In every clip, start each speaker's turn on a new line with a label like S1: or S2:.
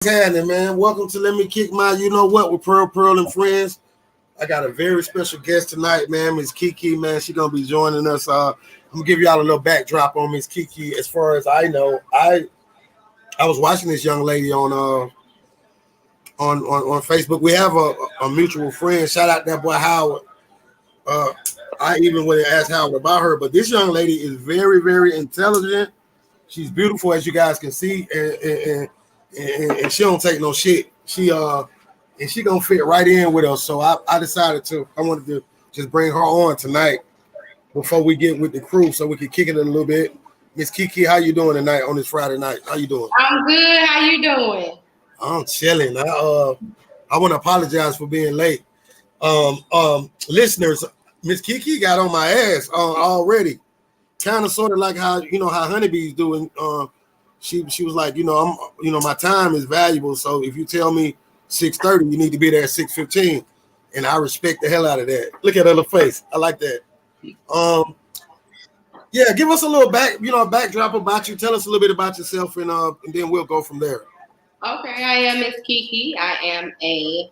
S1: Happening, man? Welcome to Let Me Kick My You Know What with Pearl and Friends. I got a very special guest tonight, man. Miss KeKe, man. She's gonna be joining us. I'm gonna give y'all a little backdrop on Miss KeKe. As far as I know, I was watching this young lady on Facebook. We have a mutual friend. Shout out that boy Howard. I even would have asked Howard about her, but this young lady is very, very intelligent. She's beautiful, as you guys can see, and she don't take no shit. She gonna fit right in with us. So I decided I wanted to just bring her on tonight before we get with the crew, so we can kick it a little bit. Miss KeKe, how you doing tonight on this Friday night? How you doing?
S2: I'm good. How you doing?
S1: I'm chilling. I want to apologize for being late. Listeners, Miss KeKe got on my ass already. Kind of sort of like how honeybees do. She was like, my time is valuable. So if you tell me 6:30, you need to be there at 6:15, and I respect the hell out of that. Look at her face. I like that. Yeah, give us a little backdrop about you. Tell us a little bit about yourself, and then we'll go from there.
S2: Okay, I am Miss KeKe. I am a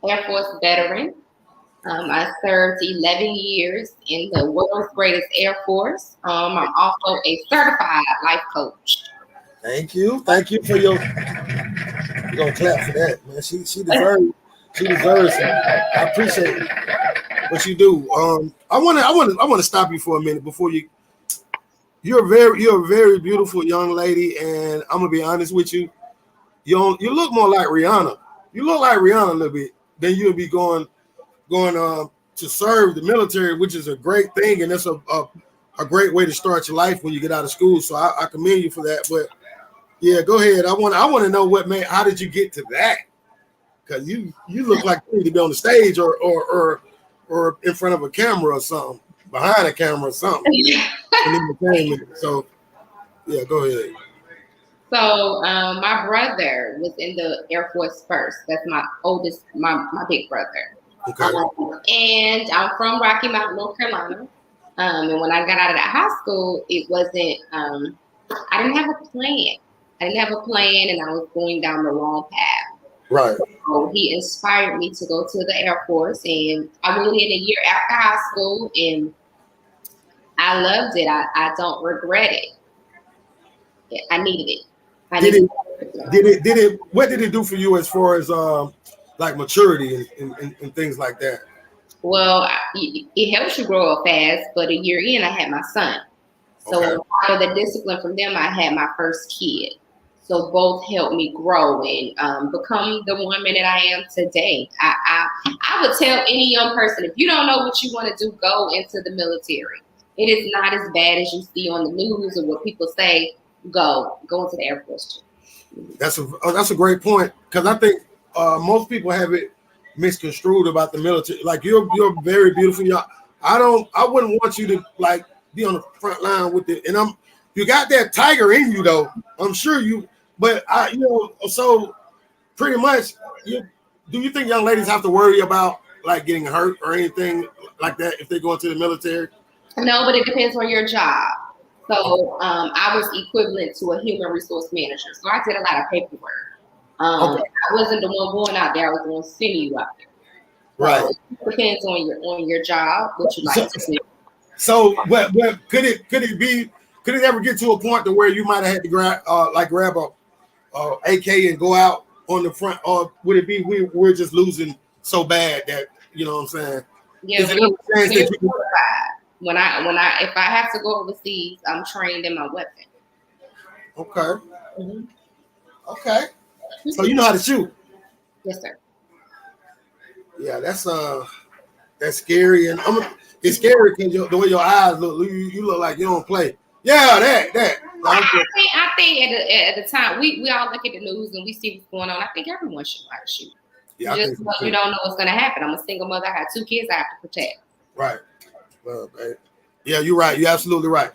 S2: Air Force veteran. I served 11 years in the world's greatest Air Force. I'm also a certified life coach.
S1: Thank you for your. You're gonna clap for that, man. She deserves it. I appreciate what you do. I want to stop you for a minute before you. You're a very beautiful young lady, and I'm gonna be honest with you. You look more like Rihanna. You look like Rihanna a little bit. Then you'll be going to serve the military, which is a great thing, and that's a great way to start your life when you get out of school. So I commend you for that. But yeah, go ahead. I want to know how did you get to that? Because you look like you need to be on the stage or in front of a camera or something, behind a camera or something. So yeah, go ahead.
S2: So my brother was in the Air Force first. That's my oldest, my big brother.
S1: Okay.
S2: And I'm from Rocky Mount, North Carolina. And when I got out of that high school, it wasn't. I didn't have a plan. And I was going down the wrong path.
S1: Right.
S2: So he inspired me to go to the Air Force, and I went in a year after high school, and I loved it. I don't regret it. I needed it.
S1: What did it do for you as far as like maturity and things like that?
S2: Well, it helps you grow up fast, but a year in, I had my son. So out of the discipline from them, I had my first kid. So both helped me grow and become the woman that I am today. I would tell any young person, if you don't know what you want to do, go into the military. It is not as bad as you see on the news or what people say. Go into the Air Force.
S1: That's a great point, because I think most people have it misconstrued about the military. Like you're very beautiful. I wouldn't want you to like be on the front line with it. And you got that tiger in you though. I'm sure you. But so pretty much, do you think young ladies have to worry about like getting hurt or anything like that if they go into the military?
S2: No, but it depends on your job. So I was equivalent to a human resource manager. So I did a lot of paperwork. I wasn't the one going out there. I was the one sending you out there.
S1: Right.
S2: So it depends on your job, what you like to do.
S1: So, what could it ever get to a point to where you might have had to grab a AK and go out on the front, or would it be we're just losing so bad that you know what I'm saying?
S2: Yeah, if I have to go overseas, I'm trained in my weapon.
S1: Okay. Mm-hmm. Okay. So you know how to shoot?
S2: Yes, sir.
S1: Yeah, that's scary, and it's scary because the way your eyes look, you look like you don't play. Yeah, that.
S2: I think at the time we all look at the news and we see what's going on. I think everyone should know how to shoot. Yeah, you don't know what's going to happen. I'm a single mother. I have 2 kids I have to protect.
S1: Right. Well, yeah, you're right. You're absolutely right.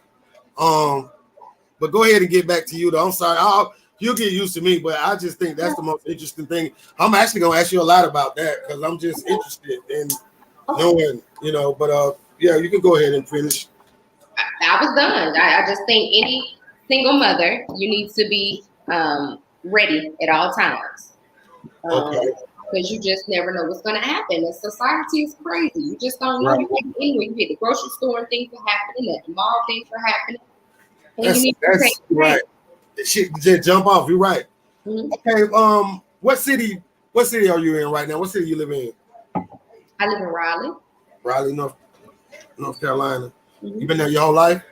S1: But go ahead and get back to you though. I'm sorry. You'll get used to me, but I just think that's the most interesting thing. I'm actually going to ask you a lot about that because I'm just interested in knowing, but yeah, you can go ahead and finish.
S2: I was done. I just think any single mother, you need to be ready at all times.
S1: Okay.
S2: Because you just never know what's going to happen. And society is crazy. You just don't know.
S1: Right.
S2: You get anywhere. You hit the grocery store and things are happening. At the mall, things are happening. And
S1: That's
S2: you need to take
S1: right. Shit, just jump off. You're right.
S2: Mm-hmm.
S1: Okay. What city are you in right now? What city you live in?
S2: I live in Raleigh.
S1: Raleigh, North Carolina.
S2: Mm-hmm.
S1: You been there your whole life?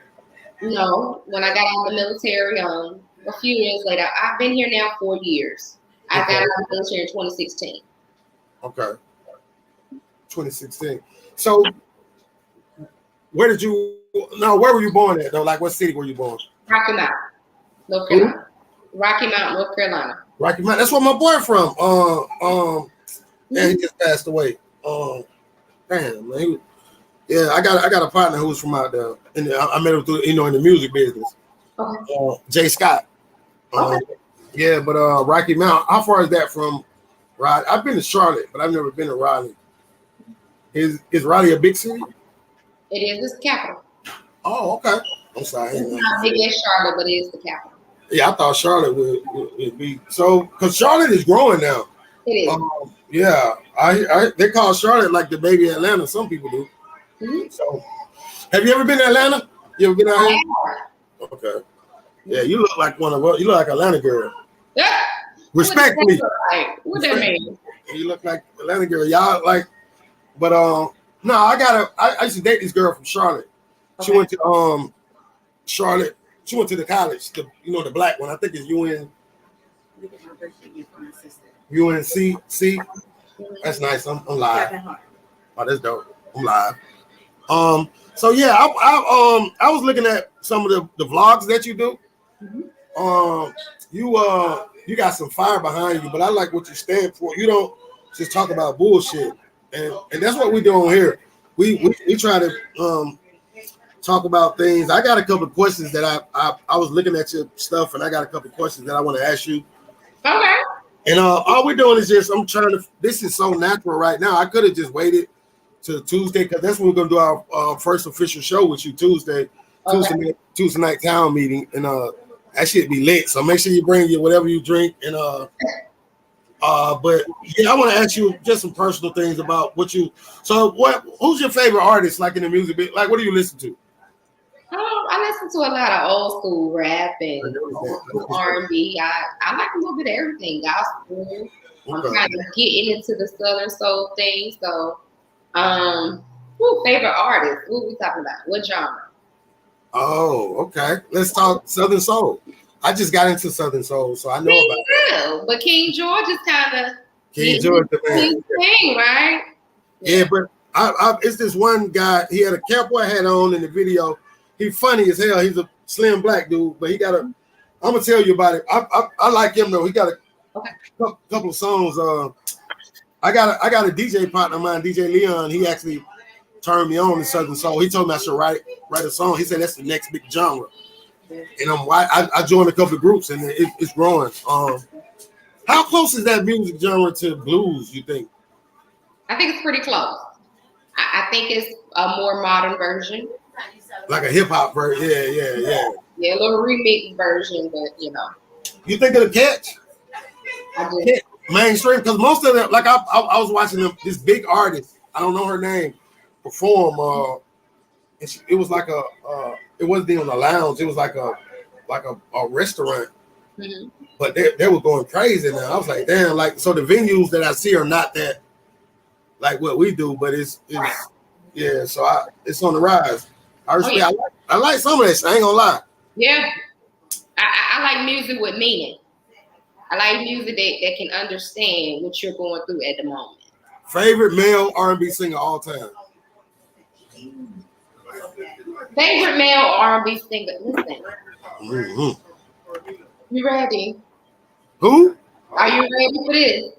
S2: No. When I got out of the military, a few years later, I've been here now 4 years. I got out of the military in 2016.
S1: Okay. 2016. So where were you born at though? Like what city were you born?
S2: Rocky Mount, North Carolina. Rocky Mount, North Carolina.
S1: Rocky Mount. That's where my boy from. Yeah, he just passed away. Damn, man. I got a partner who was from out there, and I met him through, in the music business.
S2: Okay.
S1: Jay Scott.
S2: Okay.
S1: Yeah, but Rocky Mount. How far is that from Raleigh? I've been to Charlotte, but I've never been to Raleigh. Is Raleigh a big city?
S2: It is. It's the capital.
S1: Oh, okay. I'm sorry.
S2: It's not big as Charlotte, but it is the capital.
S1: Yeah, I thought Charlotte would be so, because Charlotte is growing now.
S2: It is.
S1: Yeah, they call Charlotte like the baby Atlanta. Some people do. Mm-hmm. So, have you ever been to Atlanta? You ever been out here? Okay. Yeah, you look like one of us. You look like an Atlanta girl.
S2: Yeah.
S1: Respectfully.
S2: What that mean?
S1: You look like Atlanta girl. Y'all like, but no, I used to date this girl from Charlotte. Okay. She went to Charlotte. She went to the college, the black one. I think it's UNC. That's nice. I'm live. Oh, that's dope. I'm live. So yeah, I was looking at some of the vlogs that you do. Mm-hmm. You got some fire behind you, but I like what you stand for. You don't just talk about bullshit, and that's what we do on here. We try to talk about things. I got a couple of questions that I was looking at your stuff, and I got a couple of questions that I want to ask you.
S2: Okay.
S1: And all we're doing is this is so natural right now. I could have just waited till Tuesday, because that's when we're gonna do our first official show with you Tuesday. Okay. Tuesday night town meeting, and that should be lit. So make sure you bring your whatever you drink, and but yeah, I want to ask you just some personal things about who's your favorite artist, like in the music bit? Like, what do you listen to?
S2: I listen to a lot of old school rap and old school R&B. I like a little bit of everything. Gospel. I'm trying to get into the Southern soul thing. So, favorite artist? What are we talking about? What genre?
S1: Oh, okay. Let's talk Southern soul. I just got into Southern soul, so I know about it.
S2: But King George is kind of
S1: King George, the man.
S2: Thing, right?
S1: Yeah, but it's this one guy. He had a cowboy hat on in the video. He's funny as hell. He's a slim black dude, but I'm gonna tell you about it. I like him though. He got a couple of songs. I got a DJ partner of mine, DJ Leon. He actually turned me on to Southern soul. He told me I should write a song. He said that's the next big genre. And I joined a couple of groups, and it's growing. How close is that music genre to blues, you think?
S2: I think it's pretty close. I think it's a more modern version.
S1: Like a hip hop version, yeah.
S2: Yeah, a little remix version, but
S1: You think it'll catch?
S2: I do.
S1: Mainstream, because most of them, like I was watching this big artist, I don't know her name, perform. And it was like it wasn't even a lounge. It was like a restaurant. Mm-hmm. But they were going crazy now. I was like, damn, like, so the venues that I see are not that like what we do, but it's yeah. So it's on the rise. I respect. I like some of this. I ain't gonna lie.
S2: Yeah, I like music with meaning. I like music that can understand what you're going through at the moment.
S1: Favorite male R&B singer all time.
S2: Favorite male R&B singer. Listen.
S1: Mm-hmm.
S2: You ready?
S1: Who?
S2: Are you ready for this?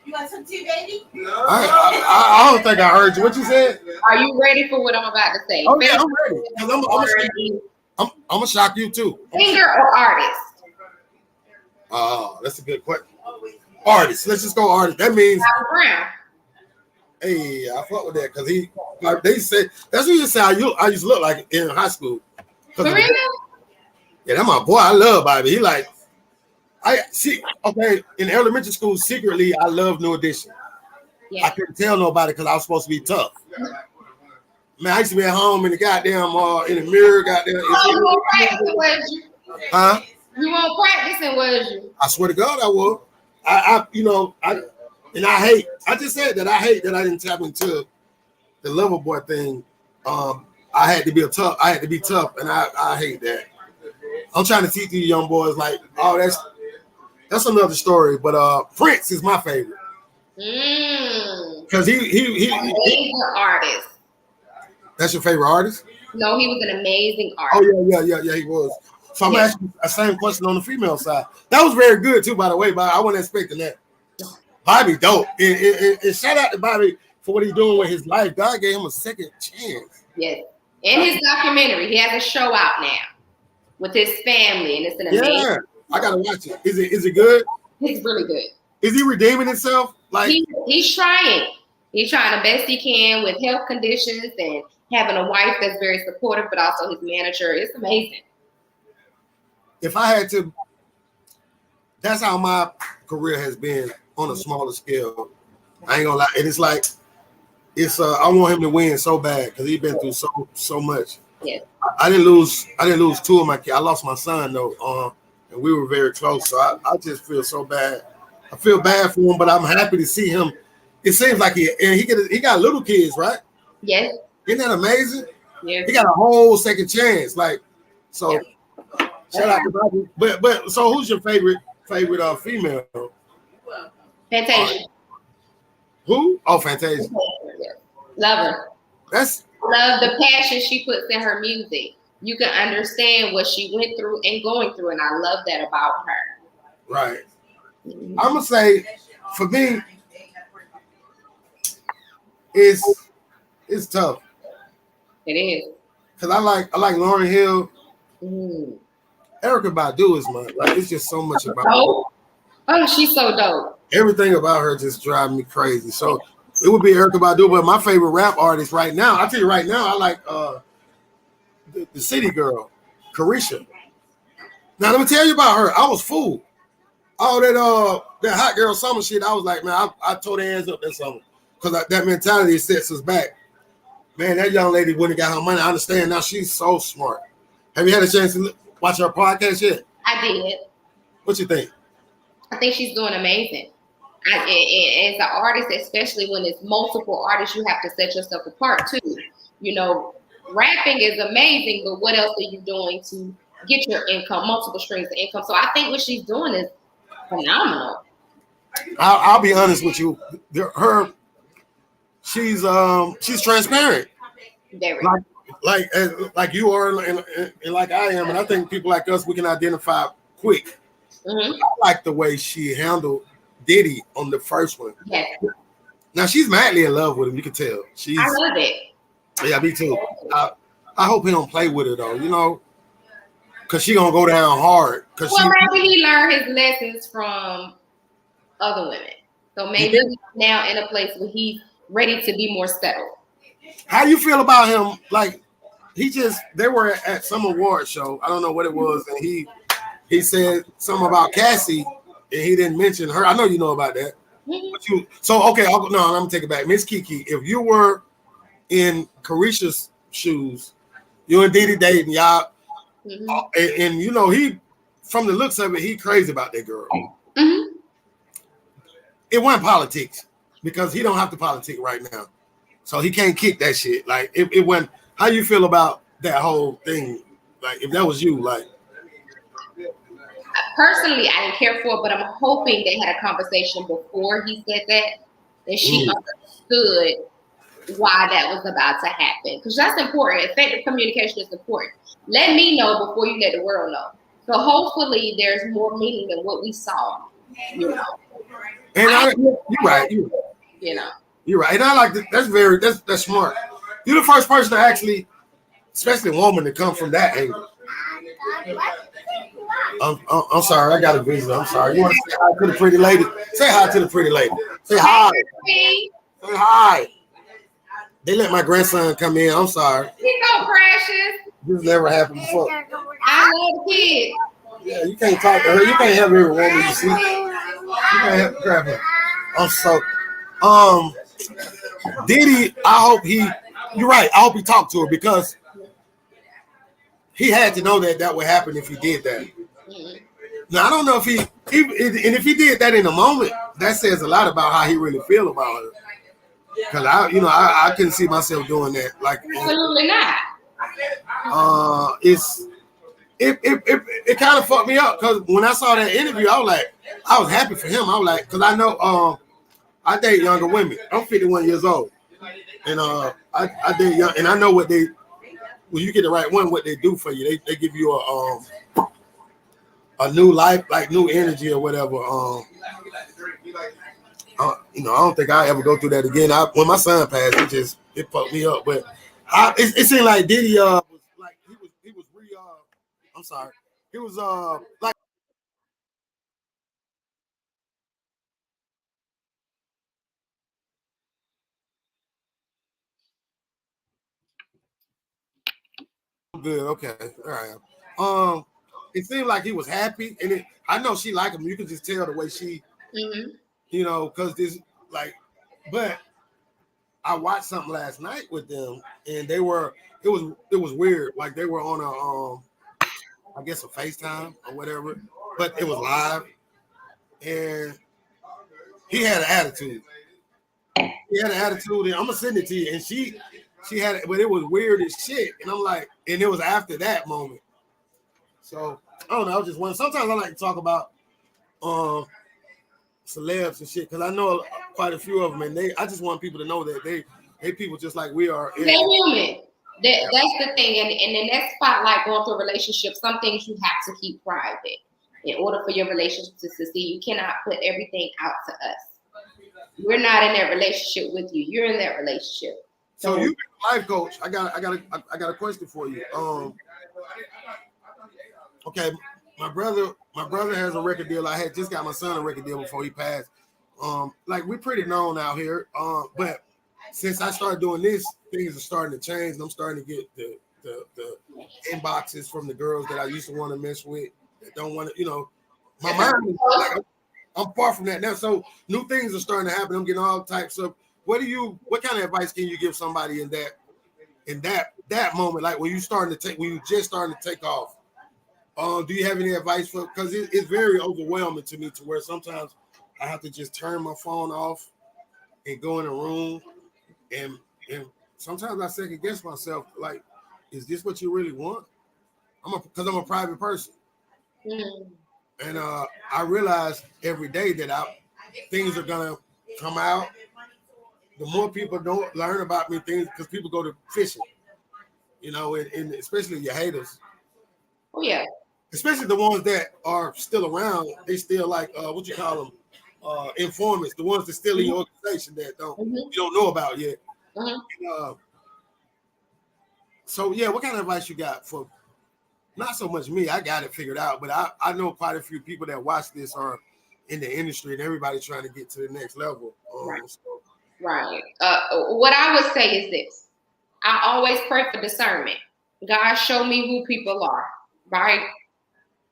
S3: You want some tea, baby?
S1: I don't think I heard you. What you said?
S2: Are you ready for what I'm about to say?
S1: Oh, yeah, I'm ready. I'm gonna shock you too.
S2: Singer or artist?
S1: Oh, that's a good question. Artist. Let's just go artist. That means
S2: Brown.
S1: Hey, I fuck with that because they said that's what you say. I used to look like in high school.
S2: For real?
S1: Yeah, that's my boy. I love Bobby. He like, I see. Okay, in elementary school, secretly, I love New Edition.
S2: Yeah.
S1: I couldn't tell nobody because I was supposed to be tough. Man, I used to be at home in the goddamn in the mirror, goddamn.
S2: Oh, you won't practice, was you?
S1: Huh?
S2: You won't practice, was you?
S1: I swear to God, I will. I just said that I hate that I didn't tap into the lover boy thing. I had to be tough, and I hate that. I'm trying to teach these young boys like, oh, that's another story. But Prince is my favorite. Because he
S2: amazing artist.
S1: That's your favorite artist?
S2: No, he was an amazing artist.
S1: Oh yeah, he was. So I'm asking the same question on the female side. That was very good too, by the way, but I wasn't expecting that. Bobby dope. And shout out to Bobby for what he's doing with his life. God gave him a second chance.
S2: Yes. And his documentary. He has a show out now with his family, and it's an amazing.
S1: Yeah, I gotta watch it. Is it good?
S2: It's really good.
S1: Is he redeeming himself? Like
S2: he's trying. He's trying the best he can with health conditions and having a wife that's very supportive, but also his manager. It's amazing.
S1: If I had to, that's how my career has been on a smaller scale. I ain't gonna lie. And it's like, I want him to win so bad because he's been through so much.
S2: Yeah.
S1: I didn't lose two of my kids. I lost my son though, and we were very close. So I just feel so bad. I feel bad for him, but I'm happy to see him. It seems like he got little kids, right?
S2: Yes.
S1: Isn't that amazing?
S2: Yeah.
S1: He got a whole second chance. Like, so shout out to Bobby. But so who's your favorite female?
S2: Fantasia.
S1: Who? Oh, Fantasia.
S2: Love her.
S1: Love
S2: the passion she puts in her music. You can understand what she went through and going through, and I love that about her.
S1: Right. I'm gonna say, for me, it's tough.
S2: It is.
S1: Cause I like Lauryn Hill. Erykah Badu is like it's just so much about her.
S2: Oh, she's so dope.
S1: Everything about her just drives me crazy. So it would be Erykah Badu, but my favorite rap artist right now, I'll tell you right now, I like the City Girl, Carisha. Now let me tell you about her. I was fooled. All that hot girl summer shit, I was like, man, I tore their hands up that summer. Because that mentality sets us back. Man, that young lady wouldn't have got her money. I understand now she's so smart. Have you had a chance to watch her podcast yet?
S2: I did.
S1: What you think?
S2: I think she's doing amazing. As an artist, especially when it's multiple artists, you have to set yourself apart too. You know, rapping is amazing, but what else are you doing to get your income, multiple streams of income? So I think what she's doing is phenomenal.
S1: I'll be honest with you. She's transparent.
S2: Very.
S1: Like you are and like I am, and I think people like us, we can identify quick. I like the way she handled Diddy on the first one.
S2: Yes.
S1: Now she's madly in love with him. You can tell.
S2: I love it.
S1: Yeah, me too. I hope he don't play with her though. You know, because she gonna go down hard.
S2: Maybe he learned his lessons from other women. So maybe he's now in a place where he's ready to be more settled.
S1: How you feel about him? Like they were at some award show. I don't know what it was, and he said something about Cassie, and he didn't mention her. I know you know about that. Okay, I'm gonna take it back. Miss KeKe, if you were in Carisha's shoes, you and Diddy dating, y'all, and you know he, from the looks of it, he crazy about that girl. It wasn't politics because he don't have to politic right now, so he can't kick that shit. Like it went. How you feel about that whole thing? Like if that was you, like.
S2: Personally, I didn't care for it, but I'm hoping they had a conversation before he said that, and she understood why that was about to happen. Because that's important. Effective communication is important. Let me know before you let the world know. So hopefully there's more meaning than what we saw. You know.
S1: And you're right.
S2: You know.
S1: You're right. And I like that. That's smart. You're the first person to actually, especially a woman, to come from that angle. I'm sorry, I got a visitor. I'm sorry. You want to say hi to the pretty lady? Say hi to the pretty lady. Say hi. Say hi. They let my grandson come in. I'm sorry.
S2: He's so precious.
S1: This never happened before.
S2: I love kids.
S1: Yeah, you can't talk to her. You can't have every woman you see. You can't have grab her. So, Diddy, I hope you're right. I hope he talked to her because he had to know that would happen if he did that. Mm-hmm. Now, I don't know if and if he did that in a moment, that says a lot about how he really feel about her. Because I couldn't see myself doing that. Like,
S2: absolutely not.
S1: It kind of fucked me up because when I saw that interview, I was happy for him. I was like, because I know I date younger women. I'm 51 years old, and I date young, and I know when you get the right one, what they do for you. They give you a new life, like new energy or whatever. I don't think I ever go through that again. When my son passed, it fucked me up. But it seemed like Diddy was like he was I'm sorry, he was like. Good, okay, all right. It seemed like he was happy, and I know she liked him. You could just tell the way she, because this but I watched something last night with them, and it was weird. Like they were on I guess a FaceTime or whatever, but it was live, and he had an attitude. He had an attitude, and I'm gonna send it to you. And she had it, but it was weird as shit. And I'm like, and it was after that moment. So I don't know. I was just wondering. Sometimes I like to talk about celebs and shit because I know quite a few of them, and I just want people to know that they people just like we are.
S2: They're human. That's the thing, and in that spotlight going through a relationship, some things you have to keep private in order for your relationship to succeed. You cannot put everything out to us. We're not in that relationship with you. You're in that relationship.
S1: So you a life coach. I got a question for you. Okay, my brother has a record deal. I had just got my son a record deal before he passed. Like we're pretty known out here. But since I started doing this, things are starting to change. And I'm starting to get the inboxes from the girls that I used to want to mess with that don't want to, my mind is like I'm far from that now. So new things are starting to happen. I'm getting all types of what kind of advice can you give somebody in that moment, like when you just starting to take off? Do you have any advice for? Because it's very overwhelming to me to where sometimes I have to just turn my phone off and go in a room, and sometimes I second guess myself. Like, is this what you really want? Because I'm a private person, and I realize every day that things are gonna come out. The more people don't learn about me, things because people go to fishing, and especially your haters.
S2: Oh yeah.
S1: Especially the ones that are still around, they still like what you call them, informants, the ones that still in your organization that you don't know about yet. So yeah, what kind of advice you got for not so much me? I got it figured out, but I know quite a few people that watch this are in the industry and everybody trying to get to the next level.
S2: Right. What I would say is this: I always pray for discernment. God, show me who people are. Right.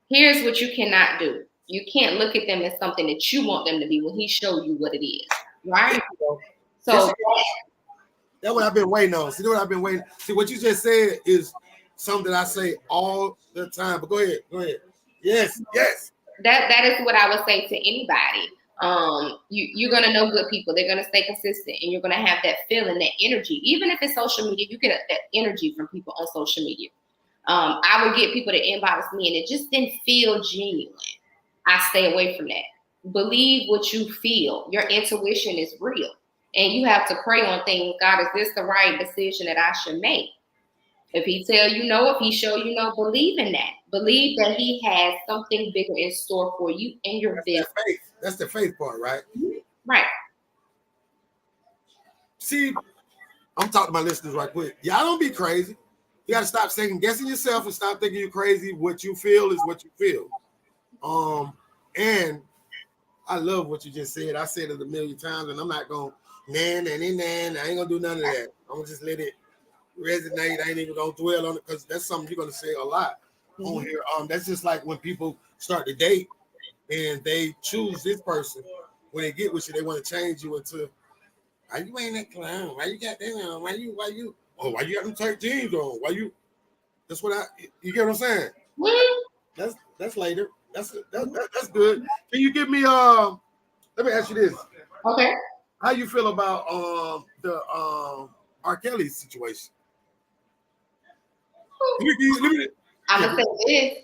S2: Here's what you cannot do. You can't look at them as something that you want them to be when he showed you what it is. Right? So
S1: that's what I've been waiting on. See what I've been waiting. See what you just said is something I say all the time. But go ahead. Yes.
S2: That is what I would say to anybody. You're gonna know good people. They're gonna stay consistent, and you're gonna have that feeling, that energy. Even if it's social media, you get that energy from people on social media. I would get people to inbox me and it just didn't feel genuine. I stay away from that. Believe what you feel. Your intuition is real. And you have to pray on things. God, is this the right decision that I should make? If he tell you no, if he show you no, believe in that. Believe that he has something bigger in store for you and your business.
S1: That's the faith part, right?
S2: Right.
S1: See, I'm talking to my listeners right quick. Y'all don't be crazy. You got to stop second guessing yourself and stop thinking you're crazy. What you feel is what you feel. And I love what you just said. I said it a million times, and I'm not going, I ain't gonna do none of that. I'm gonna just let it resonate. I ain't even gonna dwell on it because that's something you're gonna say a lot on here. That's just like when people start to date and they choose this person. When they get with you, they want to change you into why you ain't that clown? Why you got that on? Why you why you got them tight jeans on? Why you that's what you get what I'm saying? That's later. That's good. Can you give me let me ask you this.
S2: Okay.
S1: How you feel about the R. Kelly situation?
S2: I'm gonna say this.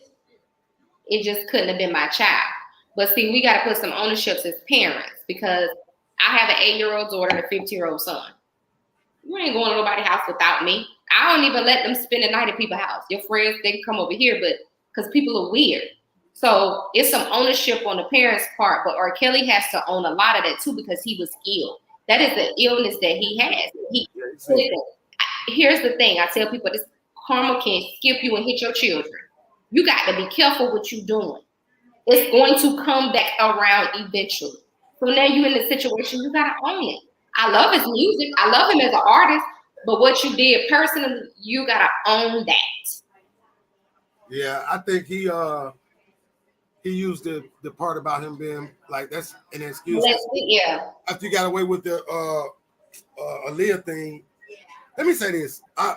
S2: It just couldn't have been my child. But see, we got to put some ownerships as parents because I have an 8-year-old daughter and a 15-year-old son. You ain't going to nobody's house without me. I don't even let them spend the night at people's house. Your friends, they can come over here, but because people are weird. So it's some ownership on the parents' part, but R. Kelly has to own a lot of that too because he was ill. That is the illness that he has. Here's the thing. I tell people this karma can skip you and hit your children. You got to be careful what you're doing. It's going to come back around eventually. So now you're in the situation, you got to own it. I love his music. I love him as an artist. But what you did personally, you got to own that.
S1: Yeah, I think he used the part about him being like that's an excuse.
S2: Yeah.
S1: After you got away with the Aaliyah thing, let me say this. I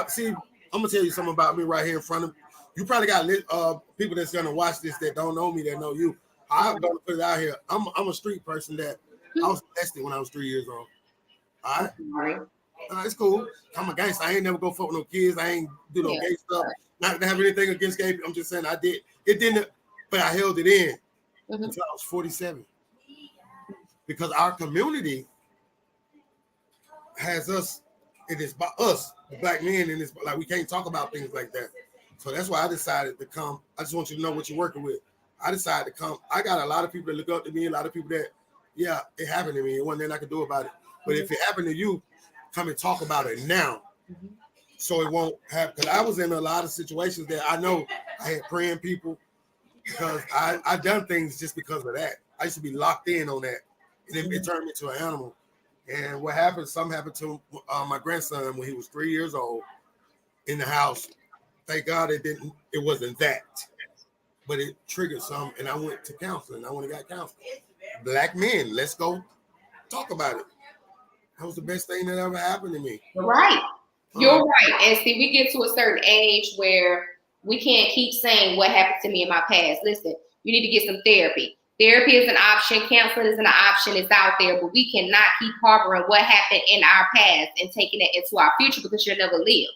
S1: see. I'm gonna tell you something about me right here in front of you. Probably got people that's gonna watch this that don't know me that know you. I'm gonna put it out here. I'm a street person that I was molested when I was 3 years old. All right. It's cool. I'm a gangster. I ain't never go fuck with no kids. I ain't do no gay stuff. Not to have anything against gay people. I'm just saying I did. It didn't, but I held it in until I was 47. Because our community has us, it is by us, the black men, and it's like we can't talk about things like that. So that's why I decided to come. I just want you to know what you're working with. I decided to come. I got a lot of people that look up to me, a lot of people that, yeah, it happened to me. It wasn't nothing I could do about it. But if it happened to you, come and talk about it now. So it won't happen. Because I was in a lot of situations that I know I had praying people because I done things just because of that. I used to be locked in on that. And it turned me into an animal. And what happened, something happened to my grandson when he was 3 years old in the house. Thank God it wasn't that. But it triggered some, and I went to counseling. I went and got counseling. Black men, let's go talk about it. That was the best thing that ever happened to me.
S2: Right. You're right. And see, we get to a certain age where we can't keep saying what happened to me in my past. Listen, you need to get some therapy. Therapy is an option. Counseling is an option. It's out there. But we cannot keep harboring what happened in our past and taking it into our future because you'll never live.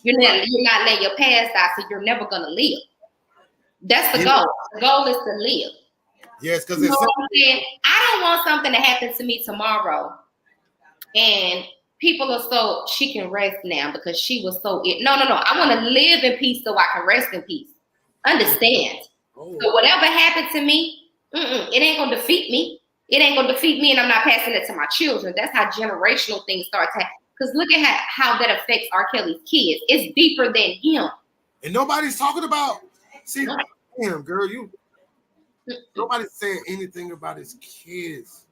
S2: You're not letting your past die, so you're never going to live. That's the goal. The goal is to live.
S1: Yes, because
S2: I don't want something to happen to me tomorrow. And people are so, she can rest now because she was so ill. No. I want to live in peace so I can rest in peace. Understand? So whatever happened to me, it ain't going to defeat me. It ain't going to defeat me, and I'm not passing it to my children. That's how generational things start to happen. Because look at how that affects R. Kelly's kids. It's deeper than him.
S1: And nobody's talking about, see, damn, girl, nobody's saying anything about his kids.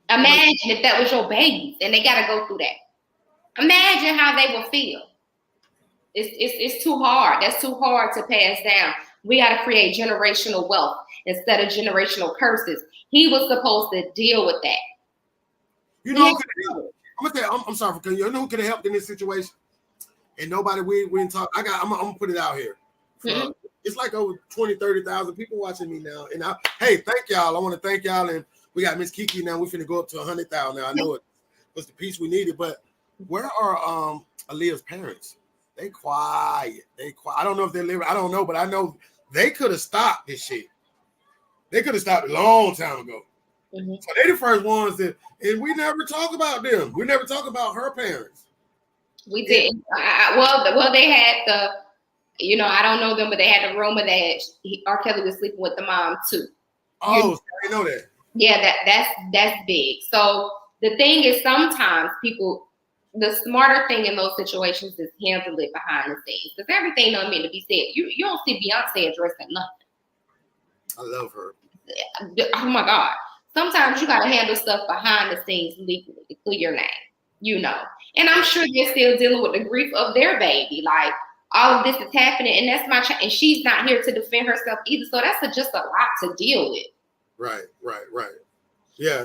S2: Imagine if that was your babies and they got to go through that. Imagine how they would feel. It's too hard. That's too hard to pass down. We got to create generational wealth instead of generational curses. He was supposed to deal with that.
S1: You know, I'm gonna tell you, I'm sorry for cutting you. You know who could have helped in this situation? And nobody, we didn't talk. I'm gonna put it out here. It's like over 20, 30,000 people watching me now. And hey, thank y'all. I want to thank y'all. And we got Miss KeKe now. We're finna go up to 100,000 now. I know it was the piece we needed, but where are Aaliyah's parents? They quiet. I don't know if they're living. I don't know, but I know they could have stopped this shit. They could have stopped a long time ago. So they the first ones that, and we never talk about them. We never talk about her parents.
S2: We didn't. Well, they had I don't know them, but they had the rumor that R. Kelly was sleeping with the mom too.
S1: Oh, I didn't know that.
S2: Yeah, that's big. So the thing is, sometimes people, the smarter thing in those situations is handle it behind the scenes. Because everything don't mean to be said. You don't see Beyonce addressing nothing.
S1: I love her.
S2: Oh my God. Sometimes you got to handle stuff behind the scenes legally to clear your name. you know. And I'm sure they're still dealing with the grief of their baby. Like, all of this is happening, and that's my child, and she's not here to defend herself either. So that's just a lot to deal with.
S1: Right. Yeah.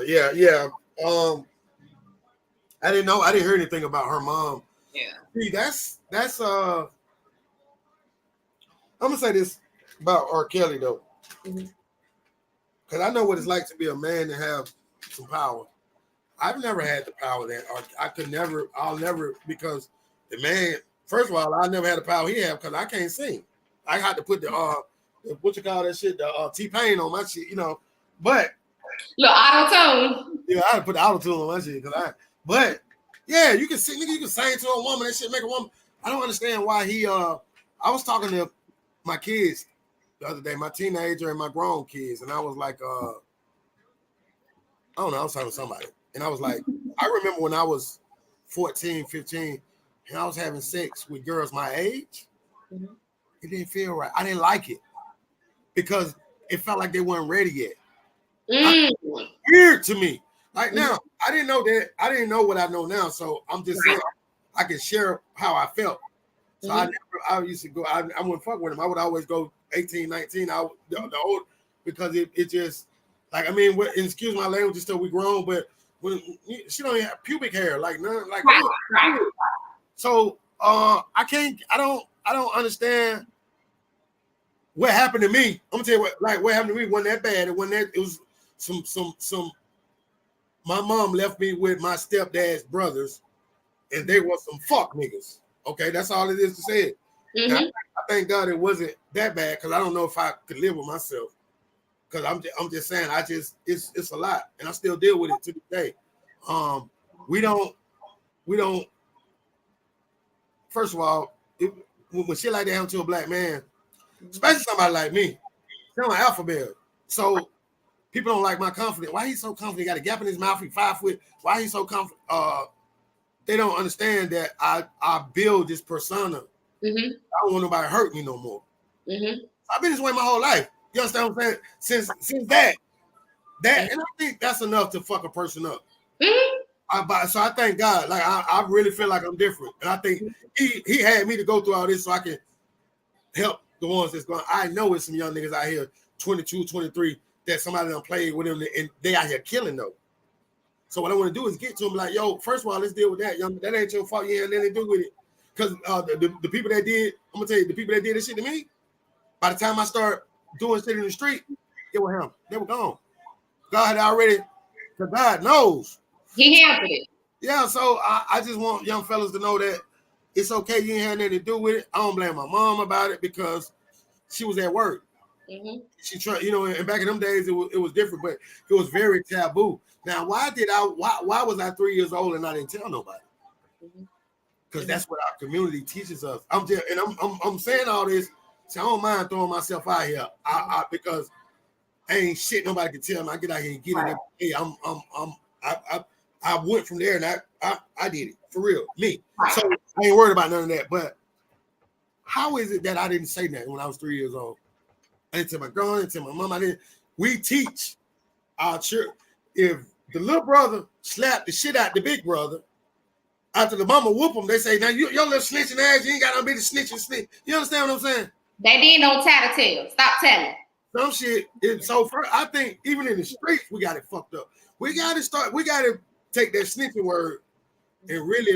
S1: I didn't hear anything about her mom.
S2: Yeah.
S1: See, that's I'm gonna say this about R. Kelly though. Because I know what it's like to be a man and have some power. I've never had the power that I'll never, because the man, first of all, I never had the power he had because I can't sing. I had to put the what you call that shit, the T-Pain on my shit, you know. But
S2: little auto-tune.
S1: Yeah, I had to put the auto-tune on my shit but yeah, you can sing, nigga, you can sing to a woman, that shit make a woman. I don't understand why I was talking to my kids the other day, my teenager and my grown kids, and I was like, I don't know, I was talking to somebody, and I was like, I remember when I was 14, 15, and I was having sex with girls my age. It didn't feel right. I didn't like it because it felt like they weren't ready yet. Weird to me. Like now, I didn't know that. I didn't know what I know now, so I'm just saying I can share how I felt. So I used to go. I wouldn't fuck with him. I would always go 18, 19. The old, because it just like, I mean, excuse my language, still we grown, but when she don't even have pubic hair, like none, like right. So I don't understand what happened to me. I'm gonna tell you what happened to me wasn't that bad. It was some. My mom left me with my stepdad's brothers, and they were some fuck niggas. Okay, that's all it is to say it. Now, I thank God it wasn't that bad, because I don't know if I could live with myself. Because I'm just saying, it's a lot, and I still deal with it to this day. We don't. First of all, when shit like that happens to a black man, especially somebody like me, I'm an alpha male, so people don't like my confidence. Why he's so confident? He got a gap in his mouth. He's 5 foot. Why he's so confident? They don't understand that I build this persona. I don't want nobody to hurt me no more. I've been this way my whole life. You understand what I'm saying? Since that, and I think that's enough to fuck a person up. So I thank God. Like I really feel like I'm different, and I think he had me to go through all this so I can help the ones that's going. I know it's some young niggas out here, 22, 23, that somebody done played with them, and they out here killing though. So what I want to do is get to them like, yo, first of all, let's deal with that, young. That ain't your fault. You ain't nothing to do with it. Because the people that did, I'm gonna tell you, the people that did this shit to me, by the time I start doing shit in the street, it was him. They were gone. God had already, because God knows.
S2: He handled it.
S1: Yeah, so I just want young fellas to know that it's okay. You ain't had nothing to do with it. I don't blame my mom about it because she was at work. She tried, you know, and back in them days it was different, but it was very taboo. Now, why was I 3 years old and I didn't tell nobody? Because that's what our community teaches us. I'm saying all this, so I don't mind throwing myself out here. Because I ain't shit nobody can tell me. I get out here and get it. Hey, I went from there and I did it for real, me. So I ain't worried about none of that. But how is it that I didn't say that when I was 3 years old? I didn't tell my girl, I didn't tell my mom. We teach our children. If the little brother slapped the shit out the big brother, after the mama whoop him, they say, now your little snitching ass, you ain't got to be the snitch. You understand what I'm saying?
S2: They didn't know tattletale. Stop telling.
S1: Some shit. I think even in the streets, we got it fucked up. We got to take that snitching word and really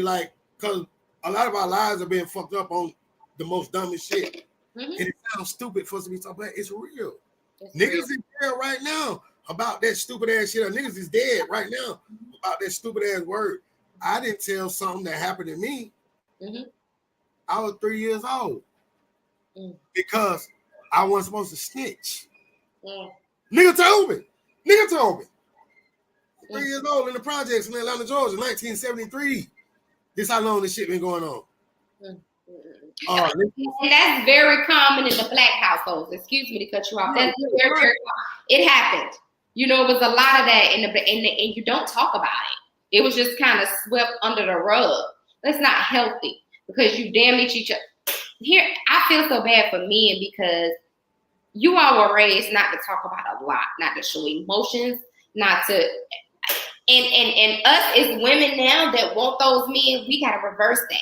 S1: because a lot of our lives are being fucked up on the most dumbest shit. And it sounds stupid for us to be talking about. It's real. Niggas is dead right now about that stupid ass shit. Niggas is dead right now about that stupid ass word. I didn't tell something that happened to me. I was 3 years old because I wasn't supposed to snitch. Nigga told me. 3 years old in the projects in Atlanta, Georgia, 1973. This how long this shit been going on.
S2: And that's very common in the black households. Excuse me to cut you off. That's very, very common. It happened. You know, it was a lot of that, and you don't talk about it. It was just kind of swept under the rug. That's not healthy because you damage each other. Here, I feel so bad for men because you all were raised not to talk about a lot, not to show emotions, not to. And us as women now that want those men, we gotta reverse that.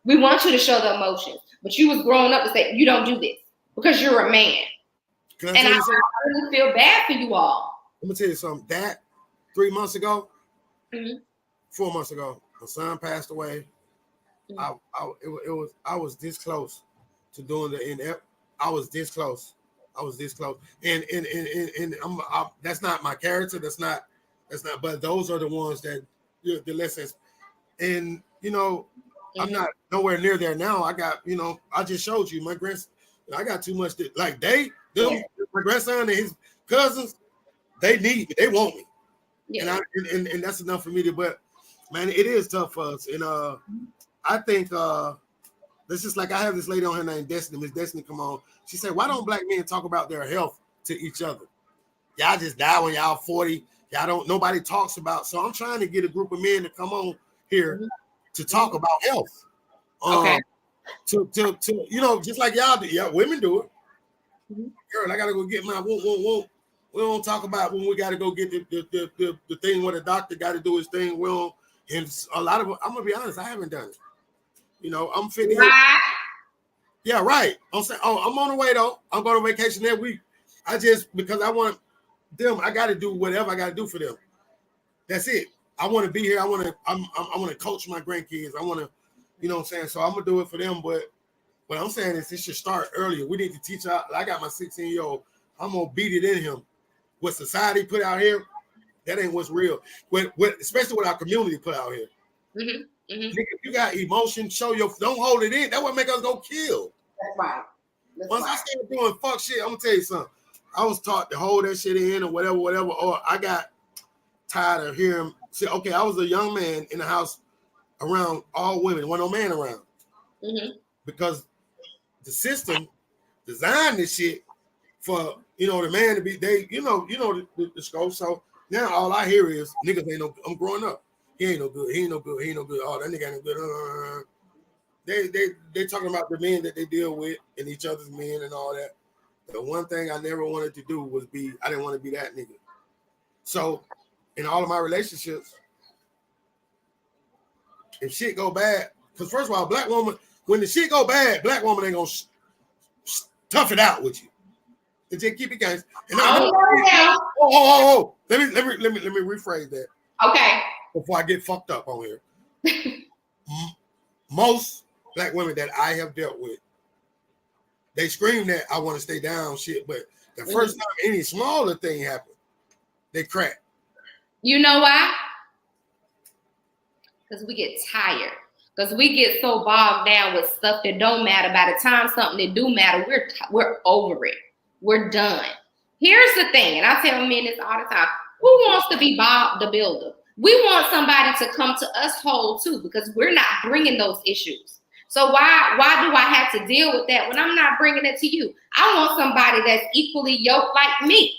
S2: We want you to show the emotions, but you was growing up to say you don't do this because you're a man. And I really feel bad for you all.
S1: I'm gonna tell you something. That 3 months ago,
S2: Mm-hmm.
S1: 4 months ago, my son passed away. Mm-hmm. I was this close to doing I was this close. And that's not my character. That's not. But those are the ones that the lessons. And I'm not nowhere near there now. I got I just showed you my grandson. I got too much my grandson and his cousins. They need me. They want me. Yeah. And that's enough for me to. But man, it is tough for us. And I think this is like I have this lady on here named Destiny. Miss Destiny, come on. She said, "Why don't black men talk about their health to each other? Y'all just die when y'all 40. Y'all don't. Nobody talks about." So I'm trying to get a group of men to come on here to talk about health. Okay. To just like y'all do. Yeah, women do it. Mm-hmm. Girl, I gotta go get my whoop. We don't talk about when we gotta go get the thing where the doctor got to do his thing. We don't. And a lot of I'm gonna be honest, I haven't done it. I'm 50. Right. Yeah, right. I'm saying, I'm on the way though. I'm going on vacation that week. Because I want them, I got to do whatever I got to do for them. That's it. I want to be here. I want to coach my grandkids. I want to, you know what I'm saying? So I'm going to do it for them. But what I'm saying is it should start earlier. We need to teach out. I got my 16-year-old. I'm going to beat it in him. What society put out here, that ain't what's real. Especially what our community put out here. Mm-hmm. Mm-hmm. You got emotion, don't hold it in. That's what make us go kill.
S2: That's right.
S1: Once I started doing fuck shit, I'm gonna tell you something. I was taught to hold that shit in or whatever. Or I got tired of hearing. See, okay, I was a young man in the house around all women, wasn't no man around. Mm-hmm. Because the system designed this shit for the man to be the scope. So now all I hear is niggas ain't no. I'm growing up. He ain't no good. Oh, that nigga ain't no good. They talking about the men that they deal with and each other's men and all that. The one thing I never wanted to do was I didn't want to be that nigga. So in all of my relationships, if shit go bad, because first of all, black woman, when the shit go bad, black woman ain't gonna tough it out with you. And just keep it going. And let me rephrase that.
S2: Okay.
S1: Before I get fucked up on here. Most black women that I have dealt with, they scream that I want to stay down shit, but the first time any smaller thing happened, they crack.
S2: You know why? Because we get tired. Because we get so bogged down with stuff that don't matter. By the time something that do matter, we're over it. We're done. Here's the thing, and I tell men this all the time. Who wants to be Bob the Builder? We want somebody to come to us whole too, because we're not bringing those issues. So why do I have to deal with that when I'm not bringing it to you? I want somebody that's equally yoked like me.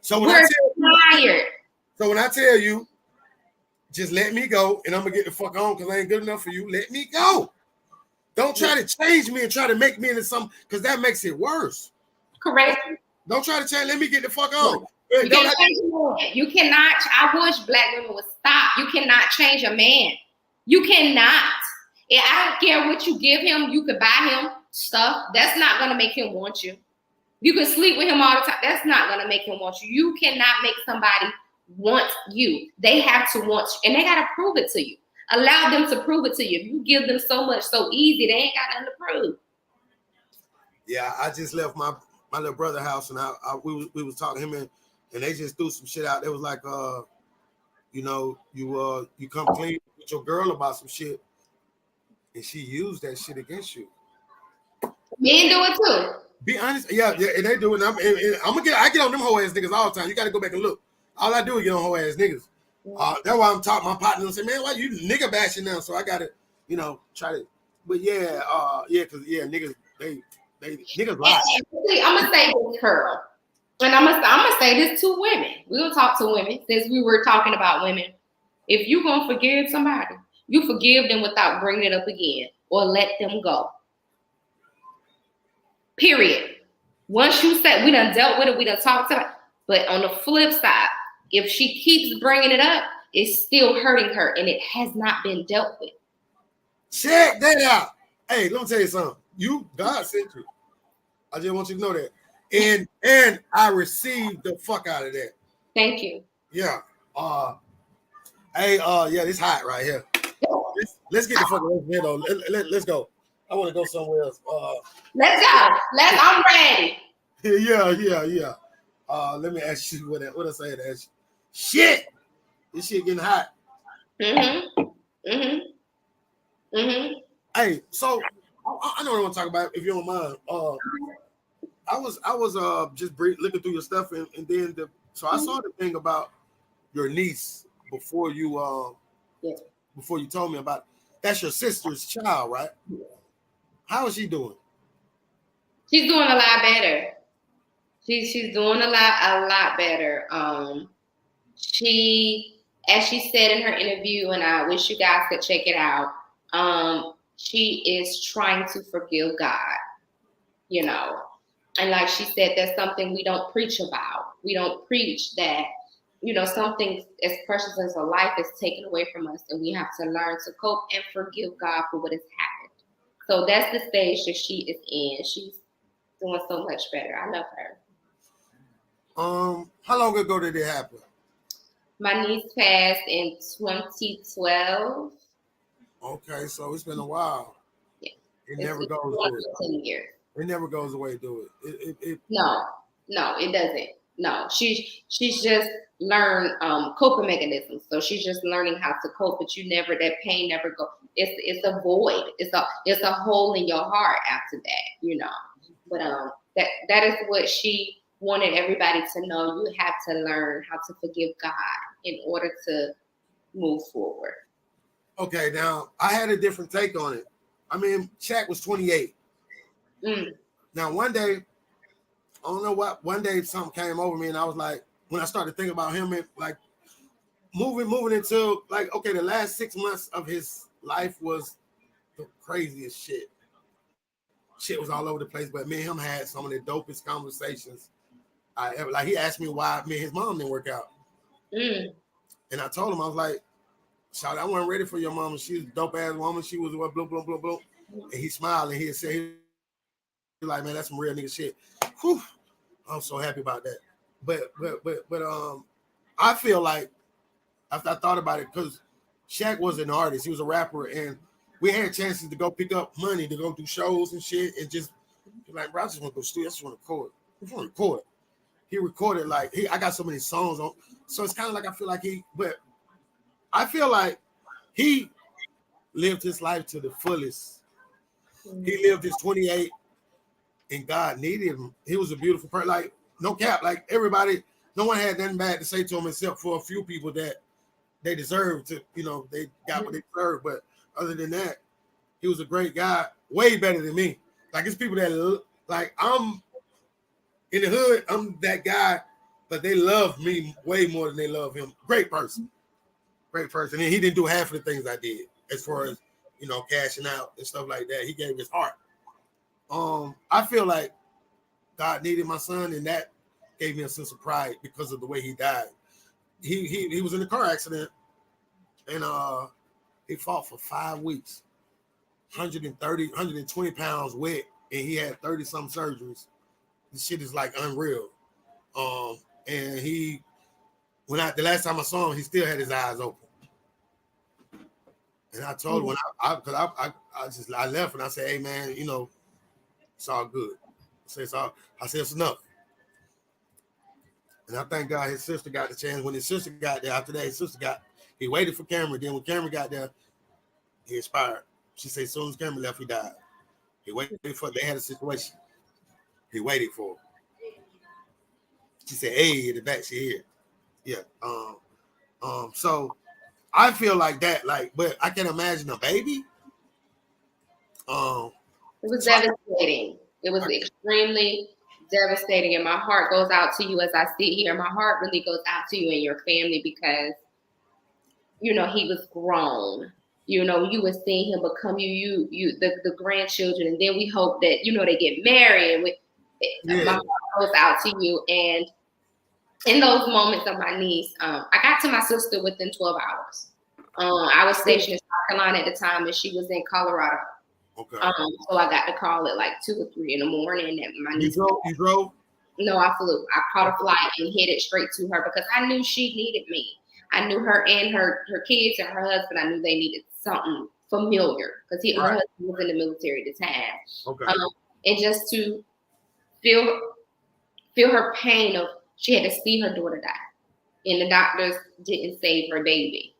S1: So when I tell you, just let me go, and I'm gonna get the fuck on because I ain't good enough for you. Let me go. Don't try to change me and try to make me into something, because that makes it worse.
S2: Correct.
S1: Don't try to change. Let me get the fuck on.
S2: You cannot. I wish black women would stop. You cannot change a man. You cannot. And I don't care what you give him. You could buy him stuff. That's not going to make him want you. You can sleep with him all the time. That's not going to make him want you. You cannot make somebody want you. They have to want you. And they got to prove it to you. Allow them to prove it to you. If you give them so much so easy, they ain't got nothing to prove.
S1: Yeah, I just left my little brother's house, and we was talking to him, and they just threw some shit out. They was like, you come clean with your girl about some shit, and she used that shit against you.
S2: Men do it too.
S1: Be honest, yeah, and they do it. I get on them hoe ass niggas all the time. You got to go back and look. All I do is get on hoe ass niggas. That's why I'm talking my partner and say, man, why you nigga bashing now? So I gotta, try to. But because niggas they niggas lie.
S2: I'm gonna say this, Pearl. And I'm gonna say this to women. We're gonna talk to women since we were talking about women. If you're gonna forgive somebody, you forgive them without bringing it up again, or let them go. Period. Once you say we done dealt with it, we done talked about it. But on the flip side, if she keeps bringing it up, is still hurting her, and it has not been dealt with.
S1: Check that out. Hey, let me tell you something. God sent you. I just want you to know that. And I received the fuck out of that.
S2: Thank you.
S1: Yeah. Yeah, this hot right here. Let's get the fuck away from here though. Let's go. I want to go somewhere else.
S2: Let's go. I'm ready.
S1: Yeah. Let me ask you what I say to ask you. Shit, this shit getting hot. Hey, so I know what I want to talk about if you don't mind. I was just looking through your stuff and then so I saw the thing about your niece before you told me about it. That's your sister's child, right? How is she doing?
S2: She's doing a lot better. She's doing a lot better. She, as she said in her interview, and I wish you guys could check it out. She is trying to forgive God, you know. And like she said, that's something we don't preach about. We don't preach that, you know, something as precious as a life is taken away from us, and we have to learn to cope and forgive God for what has happened. So that's the stage that she is in. She's doing so much better. I love her.
S1: How long ago did it happen?
S2: My niece passed in 2012.
S1: Okay, so it's been a while.
S2: Yeah.
S1: It never goes away.
S2: 10 years.
S1: It never goes away, do it?
S2: No, it doesn't. No, she's just learned coping mechanisms. So she's just learning how to cope, but that pain never goes. It's a void. It's a hole in your heart after that, you know. But that is what she wanted everybody to know. You have to learn how to forgive God in order to move forward.
S1: Okay, now I had a different take on it. I mean, Shaq was 28. Now one day, I don't know what, one day something came over me and I was like, when I started thinking about him and like moving into like, okay, the last 6 months of his life was the craziest shit. Shit was all over the place, but me and him had some of the dopest conversations I ever. Like he asked me why me and his mom didn't work out, and I told him I was like, "Shout, I wasn't ready for your mama. She was a dope ass woman. She was what blah blah blah blah." And he smiled and he said, "He like, man, that's some real nigga shit." Whew, I'm so happy about that. But I feel like after I thought about it, because Shaq was an artist, he was a rapper, and we had chances to go pick up money to go do shows and shit, and just like, bro, I just want to go studio. I just want to record. I just want to record. He recorded like I got so many songs on, so it's kind of like I feel like he lived his life to the fullest. He lived his 28, and God needed him. He was a beautiful person. Like no cap, like everybody, no one had nothing bad to say to him except for a few people that they deserved to, you know, they got what they deserved, but. Other than that, he was a great guy, way better than me. Like it's people that like I'm in the hood, I'm that guy, but they love me way more than they love him. Great person. And he didn't do half of the things I did as far as, you know, cashing out and stuff like that. He gave his heart. I feel like God needed my son, and that gave me a sense of pride because of the way he died. He was in a car accident, and he fought for 5 weeks, 120 pounds wet, and he had 30-some surgeries. This shit is like unreal. And the last time I saw him, he still had his eyes open. And I told him I left and I said, hey man, you know, it's all good. I said it's enough. And I thank God his sister got the chance. When his sister got there, after that, he waited for Cameron. Then when Cameron got there, he expired. She said as soon as Cameron left, he died. He waited for, they had a situation. He waited for her. She said, hey, in the back, she here. Yeah. So I feel like that, but I can imagine a baby.
S2: It was devastating. It was extremely devastating. And my heart goes out to you as I sit here. My heart really goes out to you and your family because, you know, he was grown. You know, you were seeing him become the grandchildren. And then we hope that, you know, they get married. My heart goes out to you. And in those moments of my niece, I got to my sister within 12 hours. I was stationed in South Carolina at the time, and she was in Colorado.
S1: Okay.
S2: So I got the call at like 2 or 3 in the morning that my niece.
S1: You drove?
S2: No, I flew. I caught a flight and headed straight to her because I knew she needed me. I knew her and her kids and her husband. I knew they needed something familiar because her husband was in the military at the time.
S1: Okay.
S2: And just to feel her pain of she had to see her daughter die, and the doctors didn't save her baby.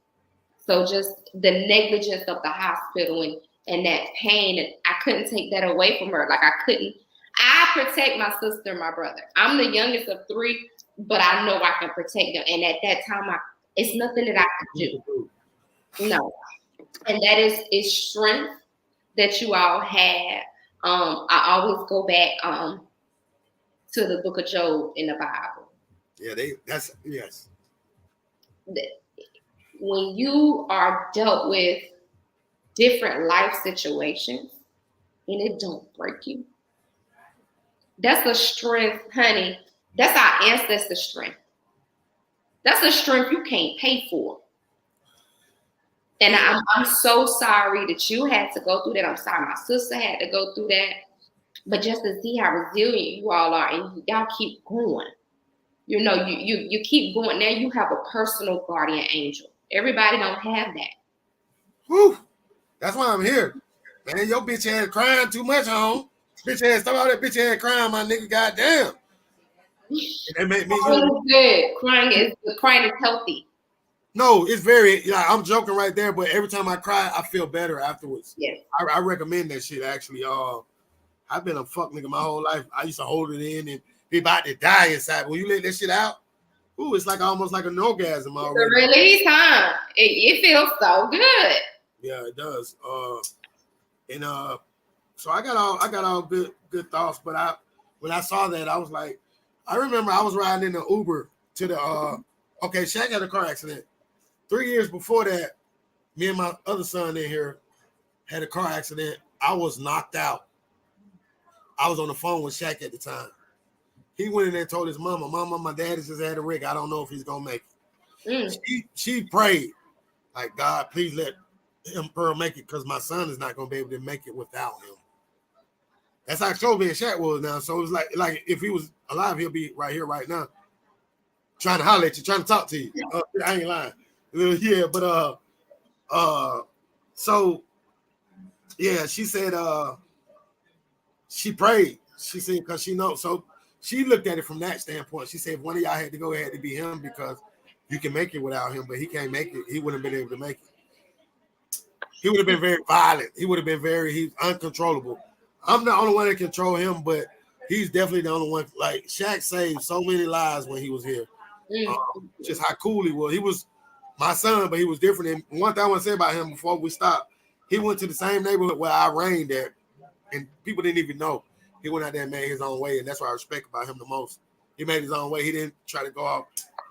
S2: So just the negligence of the hospital and that pain, I couldn't take that away from her. Like I protect my sister and my brother. I'm the youngest of 3, but I know I can protect them. And at that time, it's nothing that I could do. No. And that is strength that you all had. I always go back to the book of Job in the Bible.
S1: Yeah, yes.
S2: When you are dealt with different life situations and it don't break you, that's a strength, honey. That's our ancestor strength. That's a strength you can't pay for. And I'm so sorry that you had to go through that. I'm sorry my sister had to go through that. But just to see how resilient you all are, and y'all keep going. You know, you keep going. Now you have a personal guardian angel. Everybody don't have that.
S1: Whew. That's why I'm here. Man, your bitch ass crying too much, home. Bitch ass, stop all that bitch ass crying, my nigga. Goddamn. That made me
S2: good. Crying is healthy.
S1: No, it's very. I'm joking right there, but every time I cry, I feel better afterwards.
S2: Yes.
S1: I recommend that shit. Actually, I've been a fuck nigga my whole life. I used to hold it in and be about to die inside. When you let that shit out, ooh, it's like almost like an orgasm already.
S2: It's a release, huh? It feels so good.
S1: Yeah, it does. So I got all good thoughts, but when I saw that, I was like, I remember I was riding in the Uber to the Shaq had a car accident. 3 years before that, me and my other son in here had a car accident. I was knocked out. I was on the phone with Shaq at the time. He went in there and told his mama, my dad has just had a wreck. I don't know if he's gonna make it. She prayed, like, God, please let Pearl make it, because my son is not gonna be able to make it without him. That's how close me and Shaq was now. So it was like if he was alive, he'll be right here, right now, trying to holler at you, trying to talk to you. I ain't lying. Yeah, but so yeah, she said she prayed. She said because she knows. So she looked at it from that standpoint. She said if one of y'all had to go, it had to be him, because you can make it without him, but he can't make it. He wouldn't have been able to make it. He would have been very violent. He would have been he's uncontrollable. I'm the only one that control him, but he's definitely the only one. Like Shaq saved so many lives when he was here. Just how cool he was. He was my son, but he was different. And one thing I want to say about him before we stop, he went to the same neighborhood where I reigned at, and people didn't even know. He went out there and made his own way, and that's what I respect about him the most. He made his own way. He didn't try to go off.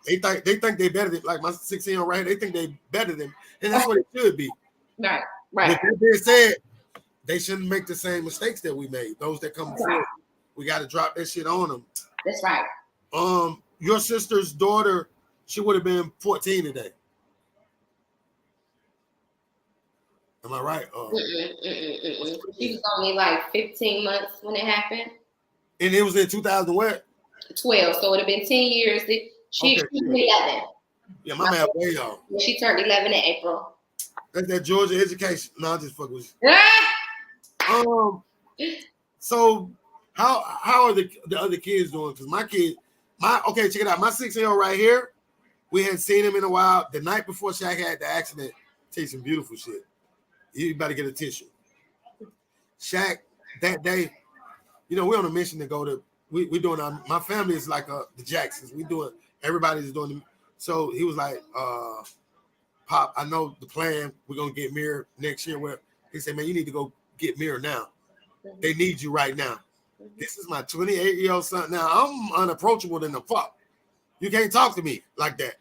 S1: They think they better than, like my 16-year-old right here. They think they better than, and that's what it should be.
S2: Right.
S1: With that being said, they shouldn't make the same mistakes that we made. Those that come before, we got to drop that shit on them.
S2: That's right.
S1: Your sister's daughter, she would have been 14 today. Am I right?
S2: She was only like 15 months when it happened.
S1: And it was in 2000 what?
S2: 12. So it would have been 10 years. She was 11.
S1: Yeah, my man way off.
S2: She turned 11 in April.
S1: That's that Georgia education. No, I just fuck with
S2: you.
S1: So how are the other kids doing? Because check it out. My 6-year-old right here, we hadn't seen him in a while. The night before Shaq had the accident, take some beautiful shit. You better get a tissue. Shaq, that day, we're on a mission to go to. We doing my family is like the Jacksons. Everybody's doing. So he was like, Pop, I know the plan. We're gonna get Mirror next year. Where he said, man, you need to go get Mirror now. They need you right now. This is my 28-year-old son. Now I'm unapproachable than the fuck. You can't talk to me like that.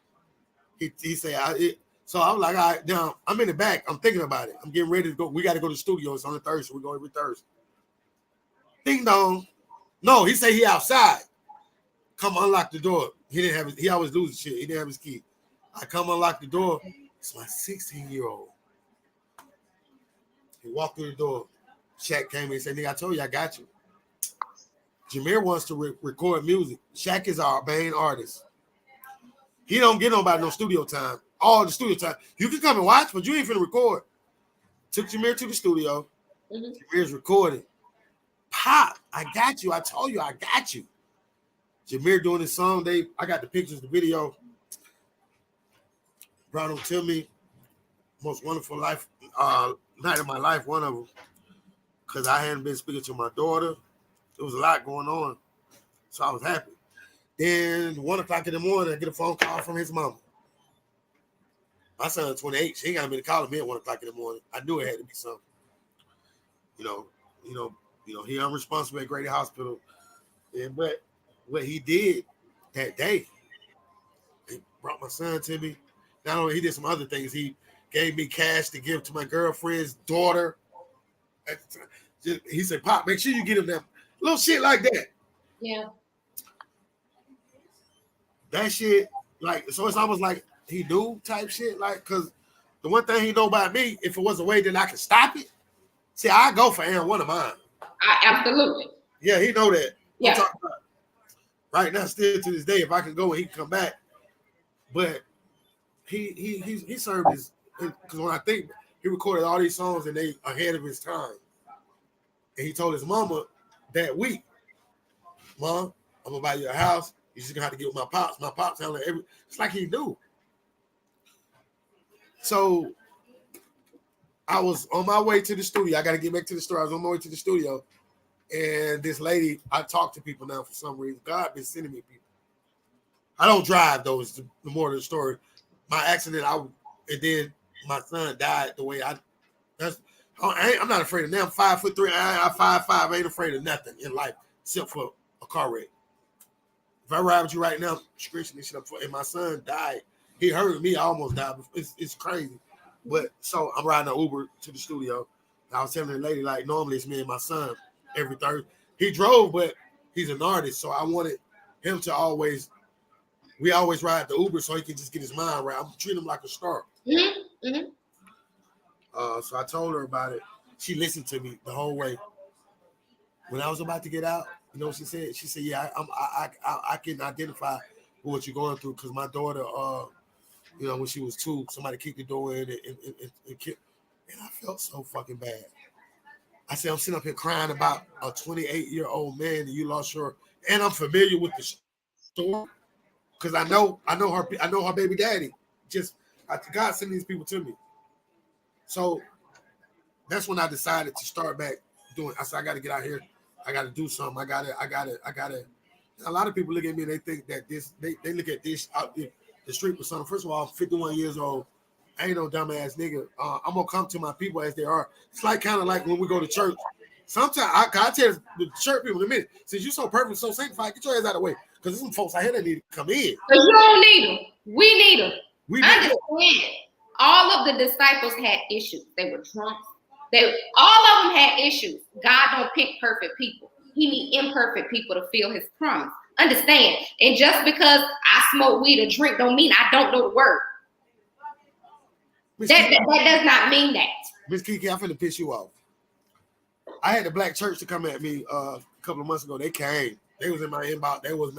S1: He said, so I was like, all right, now I'm in the back. I'm thinking about it. I'm getting ready to go. We got to go to the studio. It's on a Thursday. We go every Thursday. Ding dong. No, he said he outside. Come unlock the door. He didn't have. He always loses shit. He didn't have his key. I come unlock the door. It's my 16-year-old. He walked through the door. Shaq came in and said, "Nigga, I told you I got you." Jameer wants to record music. Shaq is our main artist. He don't get nobody no studio time. All the studio time. You can come and watch, but you ain't finna record. Took Jameer to the studio. Jameer's recording. Pop, I got you. I told you I got you. Jameer doing his song. I got the pictures, the video. Brought him to me. Most wonderful life night of my life, one of them. Because I hadn't been speaking to my daughter. There was a lot going on. So I was happy. Then 1 o'clock in the morning, I get a phone call from his mama. My son's 28. She ain't got me to call me at 1 o'clock in the morning. I knew it had to be something. You know, he unresponsible at Grady Hospital. But what he did that day, he brought my son to me. Not only he did some other things, he gave me cash to give to my girlfriend's daughter. He said, "Pop, make sure you get him that little shit like that."
S2: Yeah.
S1: That shit, like, so it's almost like he knew type shit, like, because the one thing he know about me, if it was a way that I could stop it, see, I go for Aaron, one of mine.
S2: Absolutely.
S1: Yeah, he know that.
S2: Yeah.
S1: I'm talking about right now, still to this day, if I can go and he can come back, but he served his, because when I think he recorded all these songs and they ahead of his time, and he told his mama that week, "Mom, I'm gonna buy you a house. You just gonna have to get with my pops." My pops telling it's like he knew. So I was on my way to the studio. I got to get back to the store. I was on my way to the studio, and this lady, I talk to people now for some reason. God been sending me people. I don't drive though. Is the more of the story. My accident, and then my son died the way I'm not afraid of them. I'm 5'3". I'm 5'5". I ain't afraid of nothing in life except for a car wreck. If I ride with you right now, screeching this shit up, and my son died, he hurt me. I almost died. It's crazy. But so I'm riding an Uber to the studio. I was telling the lady, like, normally it's me and my son every Thursday. He drove, but he's an artist, so I wanted him to we always ride the Uber so he can just get his mind right. I'm treating him like a star.
S2: Mm-hmm. Mm-hmm.
S1: So I told her about it. She listened to me the whole way. When I was about to get out, you know what she said? She said, "Yeah, I can identify with what you're going through because my daughter, when she was 2, somebody kicked the door in and killed." And I felt so fucking bad. I said, "I'm sitting up here crying about a 28-year-old man and you lost your," and I'm familiar with the story because I know her baby daddy. God sent these people to me. So that's when I decided to start back doing. I said, I got to get out here. I got to do something. I got to. A lot of people look at me and they think that they look at this out the street with something. First of all, I'm 51 years old. I ain't no dumbass nigga. I'm going to come to my people as they are. It's like kind of like when we go to church. Sometimes I tell the church people in a minute, since you're so perfect, so sanctified, get your ass out of the way. Because there's some folks out here that need to come in.
S2: Because you don't need them. We need them. Understand. All of the disciples had issues. They were drunk. All of them had issues. God don't pick perfect people. He need imperfect people to feel his promise. Understand? And just because I smoke weed or drink don't mean I don't know the word. That does not mean that.
S1: Miss KeKe, I'm finna piss you off. I had the black church to come at me a couple of months ago. They came. They was in my inbox. They was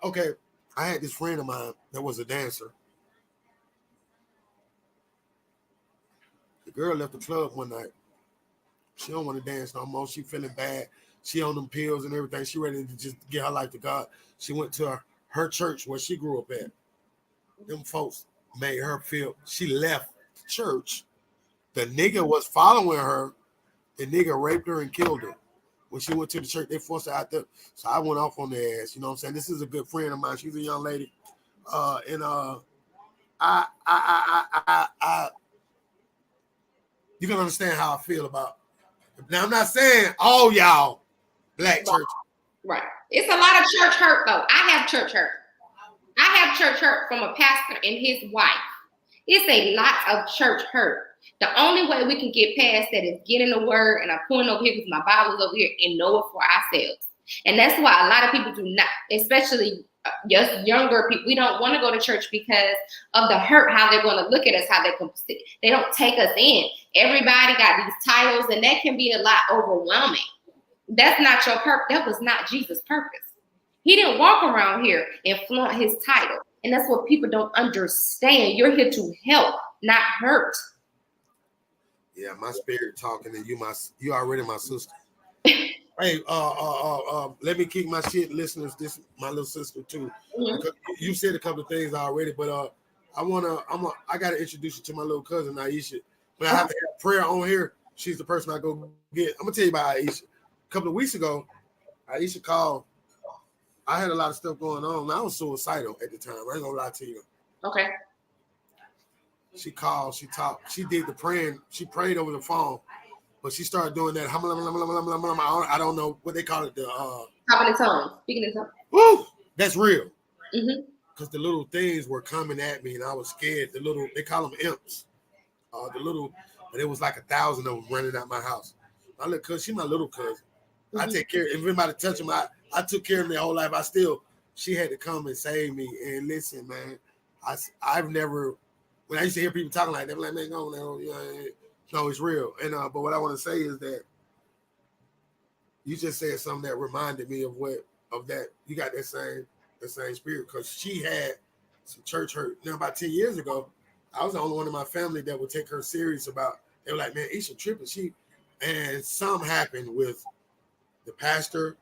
S1: okay. I had this friend of mine that was a dancer. The girl left the club one night. She don't want to dance no more. She feeling bad. She on them pills and everything. She ready to just get her life to God. She went to her church where she grew up at. Them folks made her feel. She left the church. The nigga was following her. The nigga raped her and killed her. When she went to the church, they forced her out there. So I went off on their ass. You know what I'm saying? This is a good friend of mine. She's a young lady. You can understand how I feel about it. Now, I'm not saying all y'all black church.
S2: Right. It's a lot of church hurt, though. I have church hurt. I have church hurt from a pastor and his wife. It's a lot of church hurt. The only way we can get past that is getting the word, and I'm pointing over here because my Bible's over here, and know it for ourselves. And that's why a lot of people do not, especially Just younger people, we don't want to go to church because of the hurt, how they're going to look at us, how they don't take us in. Everybody got these titles, and that can be a lot overwhelming. That's not your purpose. That was not Jesus' purpose. He didn't walk around here and flaunt his title. And that's what people don't understand. You're here to help, not hurt.
S1: Yeah, my spirit talking, and you already my sister. Hey, let me kick my shit, listeners. This my little sister too.
S2: Mm-hmm.
S1: You said a couple of things already, but I gotta introduce you to my little cousin Aisha. When I have to have prayer on here, she's the person I go get. I'm gonna tell you about Aisha. A couple of weeks ago, Aisha called. I had a lot of stuff going on. I was suicidal at the time. I ain't gonna lie to you.
S2: Okay.
S1: She called, she talked, she did the praying, she prayed over the phone, but she started doing that. I don't know what they call it.
S2: Talking in tongues, speaking in tongues.
S1: Woo! That's real.
S2: Mm-hmm.
S1: Because the little things were coming at me and I was scared. They call them imps. But it was like 1,000 of them running out my house. My little cousin, she's my little cousin. Mm-hmm. I take care. If anybody touch them, I took care of them their whole life. She had to come and save me. And listen, man, I've never, when I used to hear people talking like that, I'm like, man, no, it's real. And but what I want to say is that you just said something that reminded me of that. You got that same spirit, because she had some church hurt. Now, about 10 years ago, I was the only one in my family that would take her serious about. They were like, man, Isha tripping. And something happened with the pastor,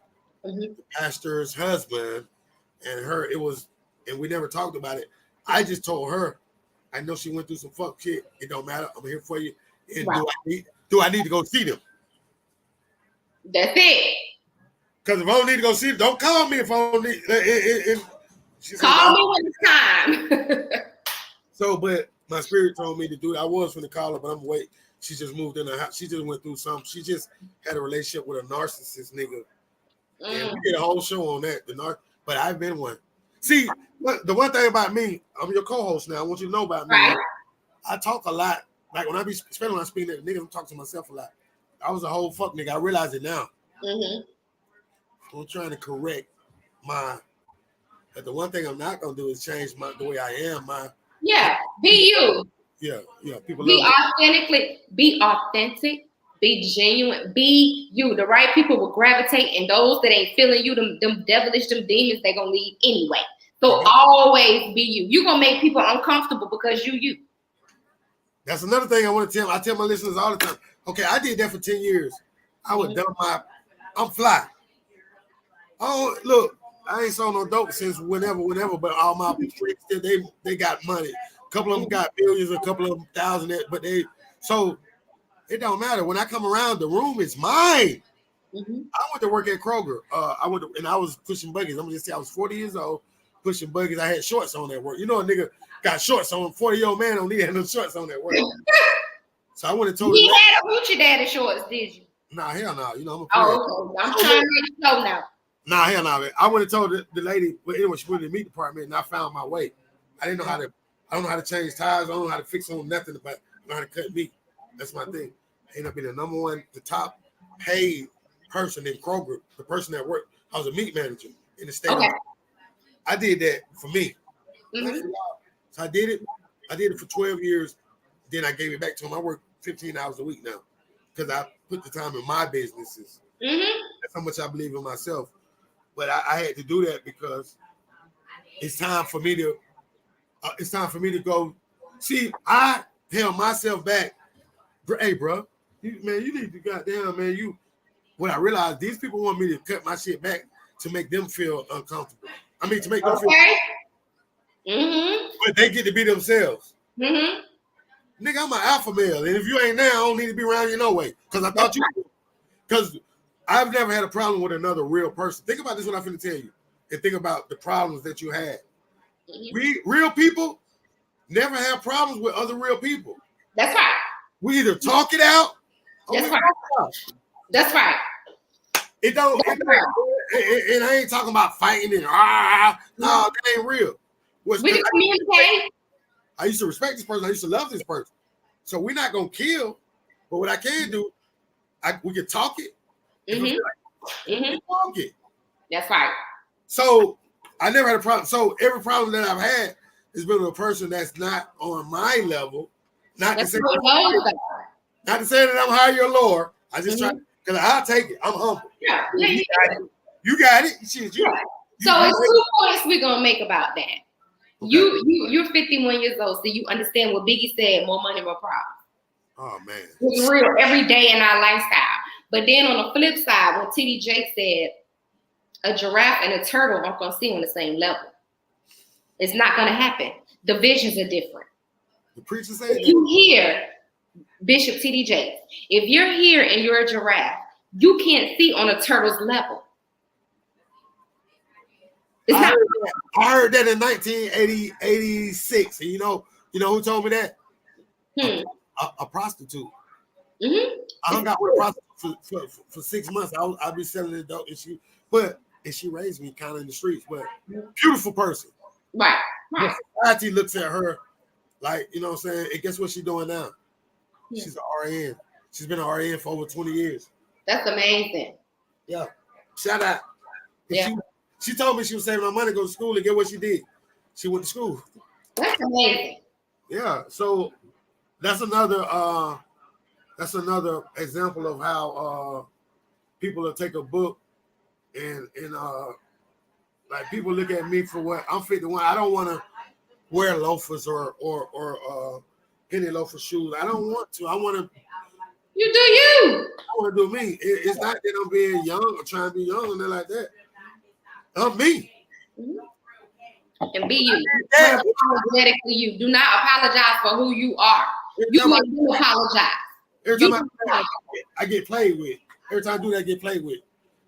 S1: the pastor's husband, and her. And we never talked about it. I just told her, I know she went through some fuck shit. It don't matter. I'm here for you. And wow. Do I need to go see them?
S2: That's it.
S1: Because if I don't need to go see them, don't call me if I don't need.
S2: Call me when it's time.
S1: So, but my spirit told me to do it. I was going to call her, but I'm wait. She just moved in her house. She just went through something. She just had a relationship with a narcissist nigga. And we did a whole show on that. But I've been one. See, the one thing about me, I'm your co-host now. I want you to know about me.
S2: Right.
S1: I talk a lot. Like when I be spending when I speak to niggas, I'm talking to myself a lot. I was a whole fuck nigga. I realize it now. I'm trying to correct but the one thing I'm not gonna do is change the way I am.
S2: Be you.
S1: Yeah. People
S2: be authentic, be genuine, be you. The right people will gravitate, and those that ain't feeling you, them devilish, them demons, they gonna leave anyway. So always be you. You gonna make people uncomfortable because you.
S1: That's another thing I want to tell. I tell my listeners all the time. Okay, I did that for 10 years. I was done I'm fly. Oh, look, I ain't sold no dope since whenever, but all my friends, they got money. A couple of them got millions, a couple of them thousand, so it don't matter. When I come around, the room is mine. I went to work at Kroger. I was pushing buggies. I'm gonna just say I was 40 years old, pushing buggies. I had shorts on at work. You know, a nigga got shorts on. 40-year-old man don't need to have no shorts on at work. So I went and told
S2: him. He had a hoochie daddy shorts, did you?
S1: Nah, hell no. You know, I'm
S2: trying to know now.
S1: Nah, hell no. I went and told the lady, but anyway, she went to the meat department, and I found my way. I don't know how to change tires. I don't know how to fix on nothing, but I know how to cut meat. That's my thing. I ended up being the top paid person in Kroger, the person that worked. I was a meat manager in the state. I did that for me. So I did it. I did it for 12 years. Then I gave it back to him. I work 15 hours a week now because I put the time in my businesses. That's how much I believe in myself. But I had to do that because it's time for me to go. See, I held myself back. Hey, bro, you need to goddamn, man. What I realized, these people want me to cut my shit back to make them feel uncomfortable. I mean, to make them feel. But they get to be themselves. Nigga, I'm an alpha male, and if you ain't there, I don't need to be around you no way. Because I thought you would. Because I've never had a problem with another real person. Think about this, what I'm finna tell you, and think about the problems that you had. Real people never have problems with other real people.
S2: That's right.
S1: We either talk it out.
S2: That's right.
S1: It don't. And I ain't talking about fighting and no, that ain't real.
S2: We can communicate.
S1: I used to respect this person. I used to love this person. So we're not gonna kill, but what I can do, we can talk it. We can talk it.
S2: That's right.
S1: So I never had a problem. So every problem that I've had has been with a person that's not on my level. Not to say that I'm higher or lower. I just try because I'll take it. I'm humble.
S2: Yeah,
S1: you got it. Shit,
S2: so it's 2 points we're gonna make about that. Okay. You're 51 years old, so you understand what Biggie said: more money, more problems.
S1: Oh man,
S2: it's real every day in our lifestyle. But then on the flip side, when TD Jakes said a giraffe and a turtle aren't gonna see on the same level, it's not gonna happen. The visions are different.
S1: The preacher said
S2: if you hear Bishop TD Jakes, if you're here and you're a giraffe, you can't see on a turtle's level.
S1: I heard that in 1986. And you know who told me that? A prostitute. I hung out with a prostitute for 6 months. I'd be selling the dope, and she raised me kind of in the streets, but beautiful person.
S2: Right.
S1: Society looks at her like, you know what I'm saying? And guess what she's doing now? Yeah. She's an RN. She's been an RN for over 20 years.
S2: That's amazing.
S1: Yeah. Shout out. Yeah. She told me she was saving her money to go to school, and get what she did. She went to school.
S2: That's amazing.
S1: Yeah. So that's another example of how people will take a book and like people look at me for what I'm 51. I don't want to wear loafers or penny loafer shoes. I don't want to. I want to.
S2: You do you.
S1: I want to do me. It's not that I'm being young or trying to be young and nothing like that. I'm me.
S2: And be you. Unapologetically you. Do not apologize for who you are. You apologize.
S1: Every time I get played with. Every time I do that, I get played with.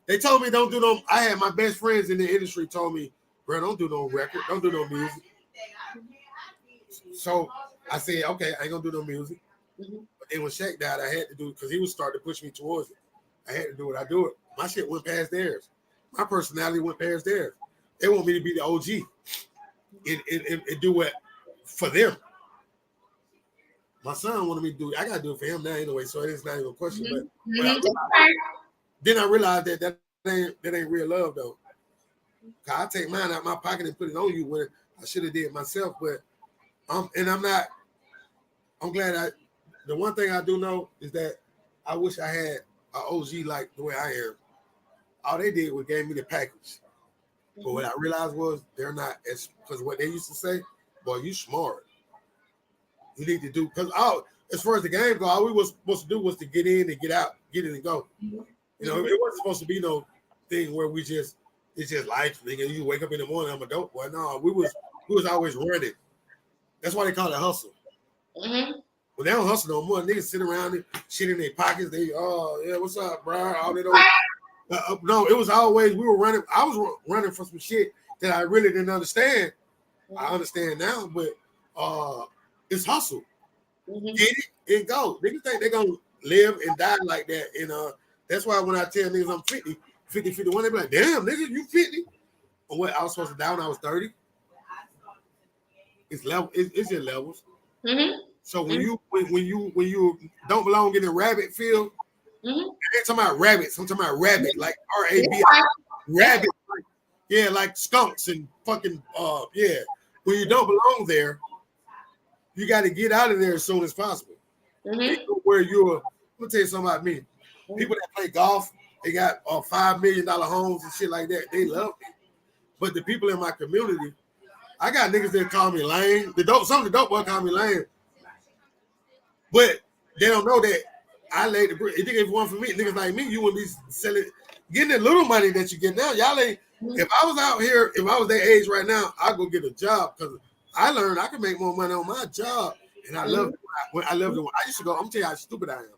S1: They told me don't do no. I had my best friends in the industry told me, bro, don't do no record, don't do no music. So I said, okay, I ain't gonna do no music. But then when Shaq died, I had to do it because he was starting to push me towards it. I had to do it. I do it. My shit went past theirs. My personality went past theirs. They want me to be the OG and do it for them. My son wanted me to do it. I gotta do it for him now anyway, so it's not even a question. But then I realized that ain't real love though. I take mine out my pocket and put it on you when I should have did myself. But I'm glad the one thing I do know is that I wish I had an OG like the way I am. All they did was gave me the package. But what I realized was they're not because what they used to say, boy, you smart. You need to do because as far as the game go, all we was supposed to do was to get in and get out, get in and go. You know, it wasn't supposed to be no thing where it's just life, nigga. You wake up in the morning, I'm a dope boy. No, we was always running. That's why they call it hustle. Well, they don't hustle no more. Niggas sit around and shit in their pockets. They, oh yeah, what's up, bro? All they don't. No, it was always we were running. I was running for some shit that I really didn't understand. I understand now, but it's hustle. Get it and go. Niggas think they're gonna live and die like that. And that's why when I tell niggas I'm 50, 51, they be like, damn, nigga, you 50. Or what I was supposed to die when I was 30. It's level, it's your levels. So when you don't belong in the rabbit field, I ain't talking about rabbits, I'm talking about rabbit, like R-A-B-I, rabbit, like skunks and fucking When you don't belong there, you got to get out of there as soon as possible. Where I'm gonna tell you something about me. People that play golf, they got $5 million homes and shit like that. They love me. But the people in my community, I got niggas that call me lame. Some of the dope boys call me lame. But they don't know that I laid the brick. If it wasn't for me, niggas like me, you wouldn't be getting the little money that you get now. Y'all ain't. If I was out here, if I was their age right now, I'd go get a job because I learned I can make more money on my job, and I love it. I love it. I used to go. I'm telling you how stupid I am.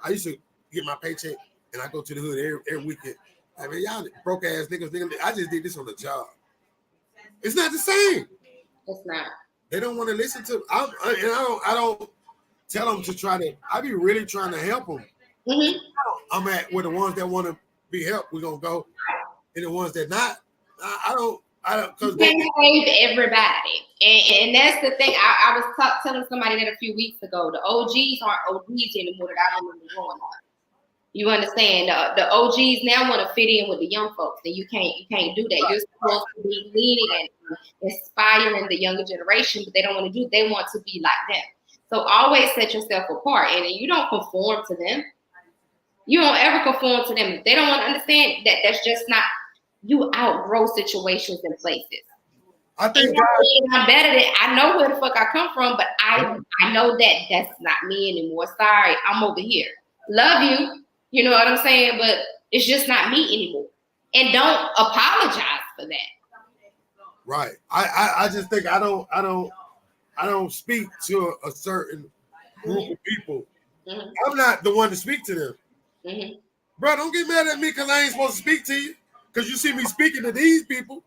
S1: I used to get my paycheck, and I go to the hood every weekend. I mean, y'all broke ass niggas. I just did this on the job. It's not the same.
S2: It's not.
S1: They don't want to listen to. I don't tell them to try to. I be really trying to help them. I'm at where the ones that want to be helped, we're gonna go, and the ones that not, I don't. Because
S2: they save everybody, and that's the thing. I was telling somebody that a few weeks ago. The OGs aren't OGs anymore that I remember growing up. You understand? The OGs now want to fit in with the young folks, and you can't do that. You're supposed to be leading and inspiring the younger generation, but they don't want to do. They want to be like them. So always set yourself apart, and you don't conform to them. You don't ever conform to them. They don't want to understand that. That's just not. You outgrow situations and places.
S1: I think
S2: I'm better than I know where the fuck I come from, but I know that that's not me anymore. Sorry, I'm over here. Love you. You know what I'm saying? But it's just not me anymore. And don't apologize for that.
S1: Right. I just think I don't speak to a certain group of people. Mm-hmm. I'm not the one to speak to them. Mm-hmm. Bro, don't get mad at me because I ain't supposed to speak to you. Because you see me speaking to these people.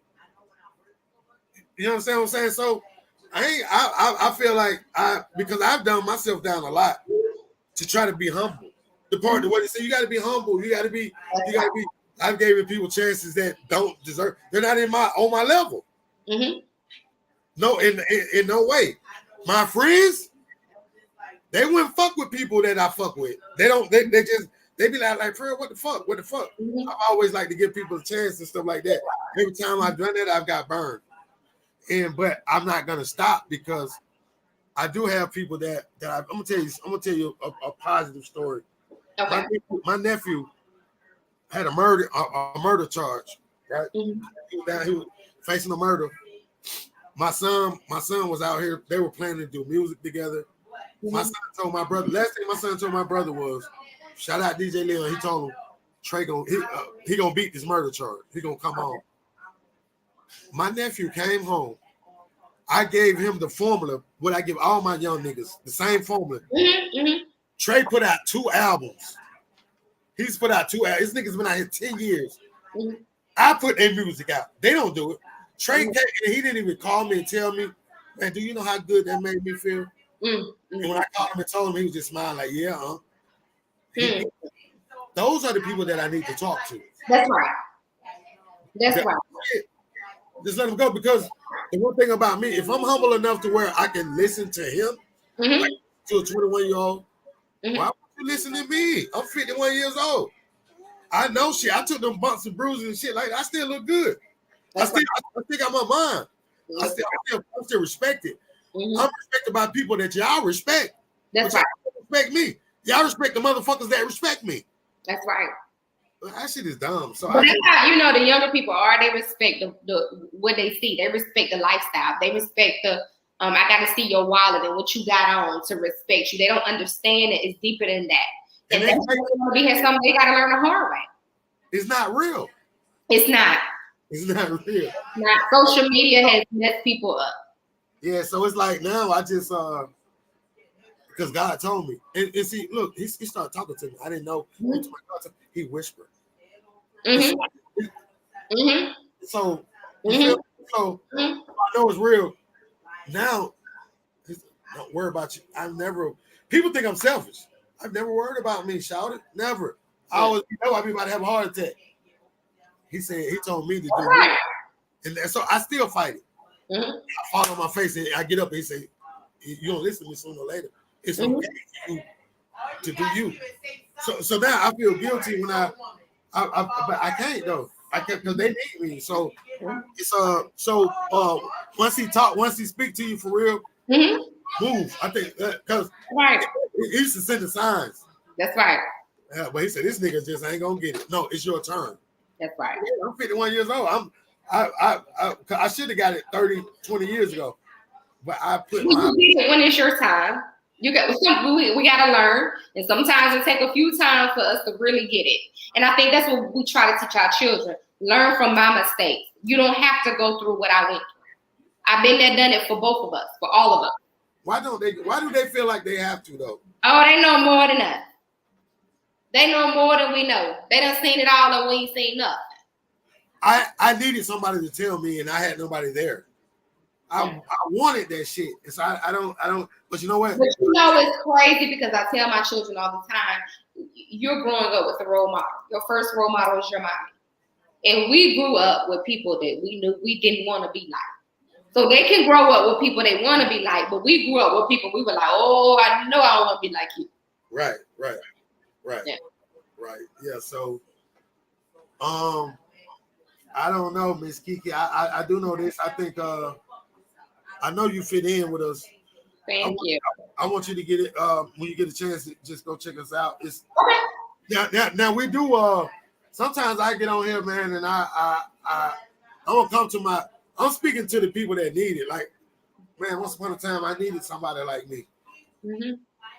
S1: You know what I'm saying? So I feel like because I've done myself down a lot to try to be humble. The part of what they say, you gotta be humble, you gotta be. I've given people chances that don't deserve, they're not on my level. Mm-hmm. No, in no way. My friends, they wouldn't fuck with people that I fuck with. They be like, Fred, what the fuck? Mm-hmm. I always like to give people a chance and stuff like that. Every time I've done that, I've got burned. But I'm not gonna stop because I do have people that I'm gonna tell you a positive story. Okay. My nephew had a murder charge, right? Mm-hmm. He was facing a murder. My son was out here. They were planning to do music together. Mm-hmm. My son told my brother. Last thing my son told my brother was, "Shout out DJ Leon." He told him Trey he gonna beat this murder charge. He gonna come home. My nephew came home. I gave him the formula. What I give all my young niggas, the same formula. Mm-hmm, mm-hmm. Trey put out 2 albums. He's put out 2 albums. This nigga's been out here 10 years. Mm-hmm. I put their music out. They don't do it. Trey came and he didn't even call me and tell me, man, do you know how good that made me feel? Mm-hmm. And when I called him and told him, he was just smiling like, yeah, Mm-hmm. Those are the people that I need to talk to.
S2: That's right. That's right.
S1: Just let him go, because the one thing about me, if I'm humble enough to where I can listen to him, mm-hmm. like to a 21-year-old, mm-hmm. why would you listen to me? I'm 51 years old. I know shit. I took them bumps and bruises and shit like that. I still look good. I think I'm on mine. I still respect it. Mm-hmm. I'm respected by people that y'all respect.
S2: That's right.
S1: Y'all respect me. Y'all respect the motherfuckers that respect me.
S2: That's right.
S1: That shit is dumb. So
S2: but that's how the younger people are. They respect the what they see. They respect the lifestyle. They respect the I got to see your wallet and what you got on to respect you. They don't understand it. It's deeper than that. And that's something they got to learn the hard way.
S1: It's not real.
S2: It's not.
S1: It's not real.
S2: Not. Social media has messed people up.
S1: Yeah, so it's like now I just because God told me. And see, look, he started talking to me. I didn't know. Mm-hmm. He whispered. Mm-hmm. Mm-hmm. So, mm-hmm. So mm-hmm. I know it's real. Now, don't worry about you. People think I'm selfish. I've never worried about me, shouted. Never. I always know I'd be about to have a heart attack. He told me to do it. And so I still fight it. Mm-hmm. I fall on my face and I get up and he say, you don't listen to me sooner or later. It's okay for you to do you. So now I feel guilty when but I can't though. I can't because they need me. So it's once he speak to you for real, mm-hmm. move. I think because he used to send the signs.
S2: That's right.
S1: Yeah, but he said this nigga just ain't gonna get it. No, it's your turn.
S2: That's right.
S1: Yeah, I'm 51 years old. I should have got it 20 years ago. But I put
S2: when it's your time. We got to learn, and sometimes it take a few times for us to really get it. And I think that's what we try to teach our children. Learn from my mistakes. You don't have to go through what I went through. I've been there, done it for both of us, for all of us.
S1: Why do they feel like they have to though?
S2: Oh, they know more than us. They know more than we know. They done seen it all and we ain't seen nothing.
S1: I needed somebody to tell me, and I had nobody there. I wanted that shit. And so I don't, but you know what?
S2: But you know it's crazy because I tell my children all the time, you're growing up with a role model. Your first role model is your mommy. And we grew up with people that we knew we didn't want to be like. So they can grow up with people they want to be like, but we grew up with people we were like, oh, I know I don't want to be like you.
S1: Right.
S2: Yeah.
S1: Right. Yeah. So, I don't know, Miss KeKe. I do know this. I think I know you fit in with us.
S2: Thank you.
S1: I want you to get it when you get a chance to just go check us out. It's
S2: Okay.
S1: now we do sometimes I get on here, man, and I don't come to my I'm speaking to the people that need it. Like, man, once upon a time I needed somebody like me.
S2: Mm-hmm.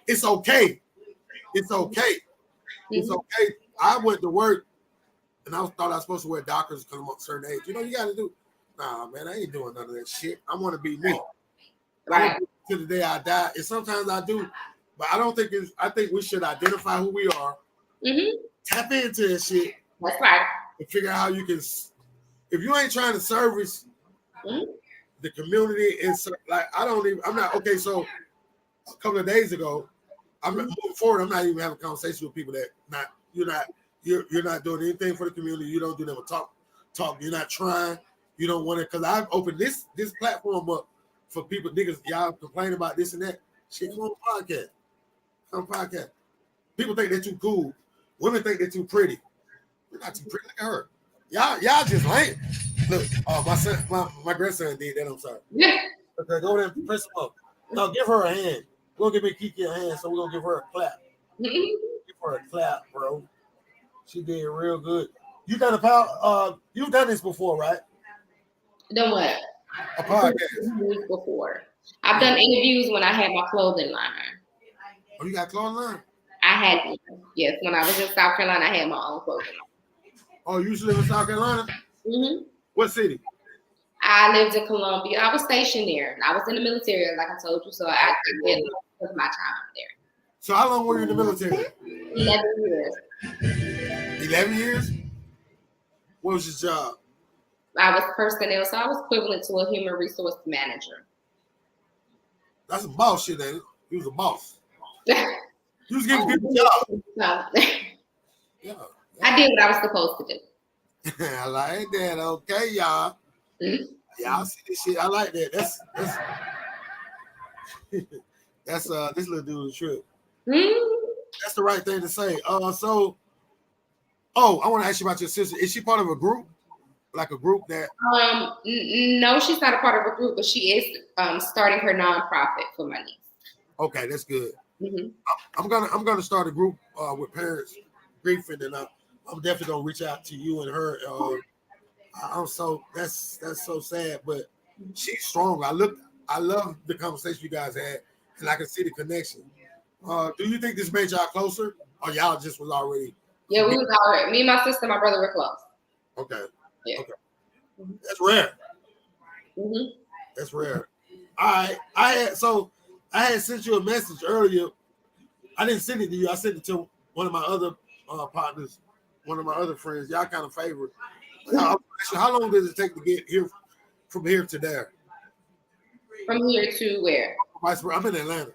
S1: It's okay. It's okay. It's okay. I went to work and I thought I was supposed to wear Dockers because I'm a certain age. You know, you got to do. Nah, man, I ain't doing none of that shit. I want to be me.
S2: Right.
S1: To the day I die. And sometimes I do, but I don't think it's. I think we should identify who we are, tap into that shit,
S2: That's right.
S1: and figure out how you can. If you ain't trying to service the community and like I'm not okay. So a couple of days ago, I'm moving forward. I'm not even having a conversation with people that you're not doing anything for the community. You don't do them a talk. You're not trying. You don't want to because I've opened this platform up for people niggas. Y'all complain about this and that. Shit, come on podcast. Come on podcast. People think they're too cool. Women think they're too pretty. We're not too pretty. Look at her. Y'all just lame. Look, my grandson did that. I'm sorry.
S2: Yeah.
S1: Okay, go there and press him up. No, give her a hand. We're gonna give me KeKe a hand, so we're gonna give her a clap. Give her a clap, bro. She did real good. You done you've done this before, right?
S2: Done what?
S1: A podcast.
S2: Before. I've done interviews when I had my clothing line.
S1: Oh, you got clothing line?
S2: I had, yes, when I was in South Carolina, I had my own clothing line.
S1: Oh, you used to live in South Carolina? What city?
S2: I lived in Columbia. I was stationed there. I was in the military, like I told you, so I did most of my time there.
S1: So how long were you in the military?
S2: 11 years.
S1: 11 years? What was your job?
S2: I was personnel, so I was equivalent to a human resource manager.
S1: That's some boss shit, ain't it? You was a boss. You was giving people jobs. Yeah.
S2: I did what I was supposed to do.
S1: I like that. Okay, y'all. Y'all see this shit. I like that. That's this little dude's trip. That's the right thing to say. I want to ask you about your sister. Is she part of a group? Like a group that
S2: no, she's not a part of a group, but she is starting her nonprofit for my niece.
S1: Okay, that's good. I'm gonna start a group with parents griefing, and I'm definitely gonna reach out to you and her. I'm so that's so sad, but she's strong. I love the conversation you guys had, and I can see the connection. Do you think this made y'all closer, or y'all just was already?
S2: Yeah, we was already. Me and my sister, my brother were close.
S1: Okay.
S2: Yeah.
S1: Okay. That's rare. That's rare. All right. I had sent you a message earlier. I didn't send it to you. I sent it to one of my other partners, one of my other friends. Y'all kind of favorite. How long does it take to get here from here to there?
S2: From here to where?
S1: I'm in Atlanta.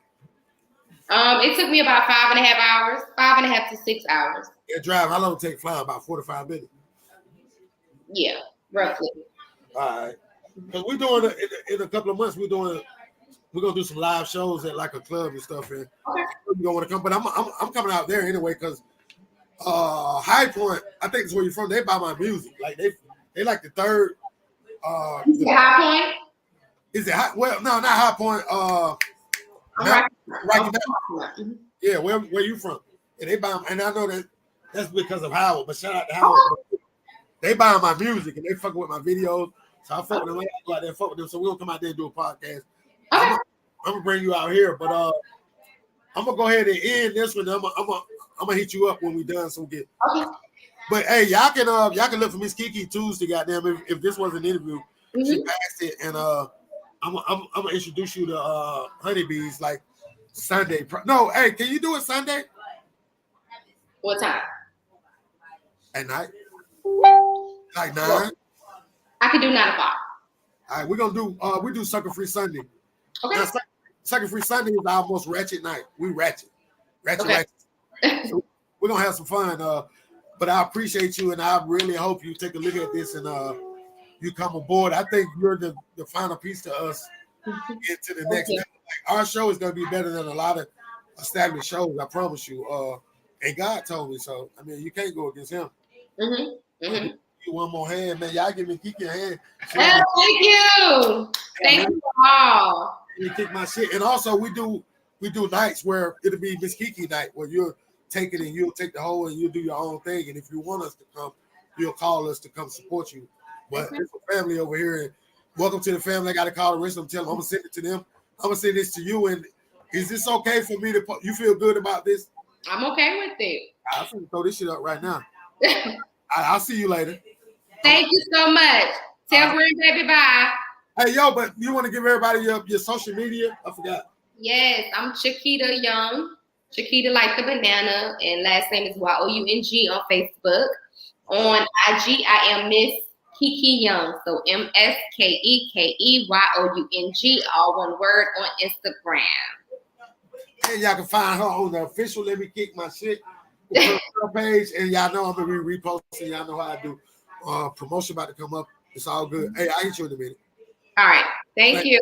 S2: It took me about 5.5 hours, 5.5 to 6 hours.
S1: Yeah, drive. How long it take flying? About 45 minutes.
S2: Yeah, roughly.
S1: All right. Because we're doing in a couple of months. We're gonna do some live shows at like a club and stuff. And you don't want to come, but I'm coming out there anyway because High Point. I think it's where you're from. They buy my music. Like they like the third.
S2: Is it High Point?
S1: Is it high? Well, no, not High Point. Right now. Yeah, where you from? And they buy, and I know that's because of Howard. But shout out to Howard. They buy my music and they fucking with my videos. So I fuck with them. I go out there and fuck with them. So we'll come out there and do a podcast. I'm gonna bring you out here, but I'm gonna go ahead and end this one. I'm gonna hit you up when we done. So we get. But hey, y'all can look for Miss KeKe Tuesday. Goddamn, if this was an interview, she passed it, and I'm gonna introduce you to honeybees like Sunday. No, hey, can you do it Sunday?
S2: What time?
S1: At night. Like 9.
S2: I could do 9 o'clock.
S1: All right, we're gonna do we do Sucker Free Sunday.
S2: Okay.
S1: Now, Sucker Free Sunday is our most ratchet night. We ratchet. So we're gonna have some fun. But I appreciate you, and I really hope you take a look at this and you come aboard. I think you're the final piece to us into the next level. Like, our show is gonna be better than a lot of established shows. I promise you. And God told me so. I mean, you can't go against him.
S2: Mm-hmm.
S1: You one more hand, man. Y'all give me KeKe a hand.
S2: Oh, thank you. Thank you all.
S1: You kick my shit. And also we do nights where it'll be Miss KeKe night where you'll take it and you'll take the whole and you'll do your own thing. And if you want us to come, you'll call us to come support you. But it's a family over here. And welcome to the family. I got to call the rest of them. Tell them I'm gonna send it to them. I'm gonna send this to you. And is this okay for me to? You feel good about this?
S2: I'm okay with it.
S1: I'm gonna throw this shit up right now. I'll see you later.
S2: Thank you so much. Tell grandbaby bye.
S1: Hey, yo, but you want to give everybody your social media? I forgot.
S2: Yes, I'm Chiquita Young. Chiquita like the banana, and last name is YOUNG on Facebook. On IG, I am Miss KeKe Young. So MS KeKe YOUNG, all one word on Instagram.
S1: And y'all can find her on the official Let Me Kick My Shit page. And y'all know I'm gonna be reposting. Y'all know how I do. Promotion about to come up. It's all good. Hey, I hit you in a minute.
S2: All right. Thank you.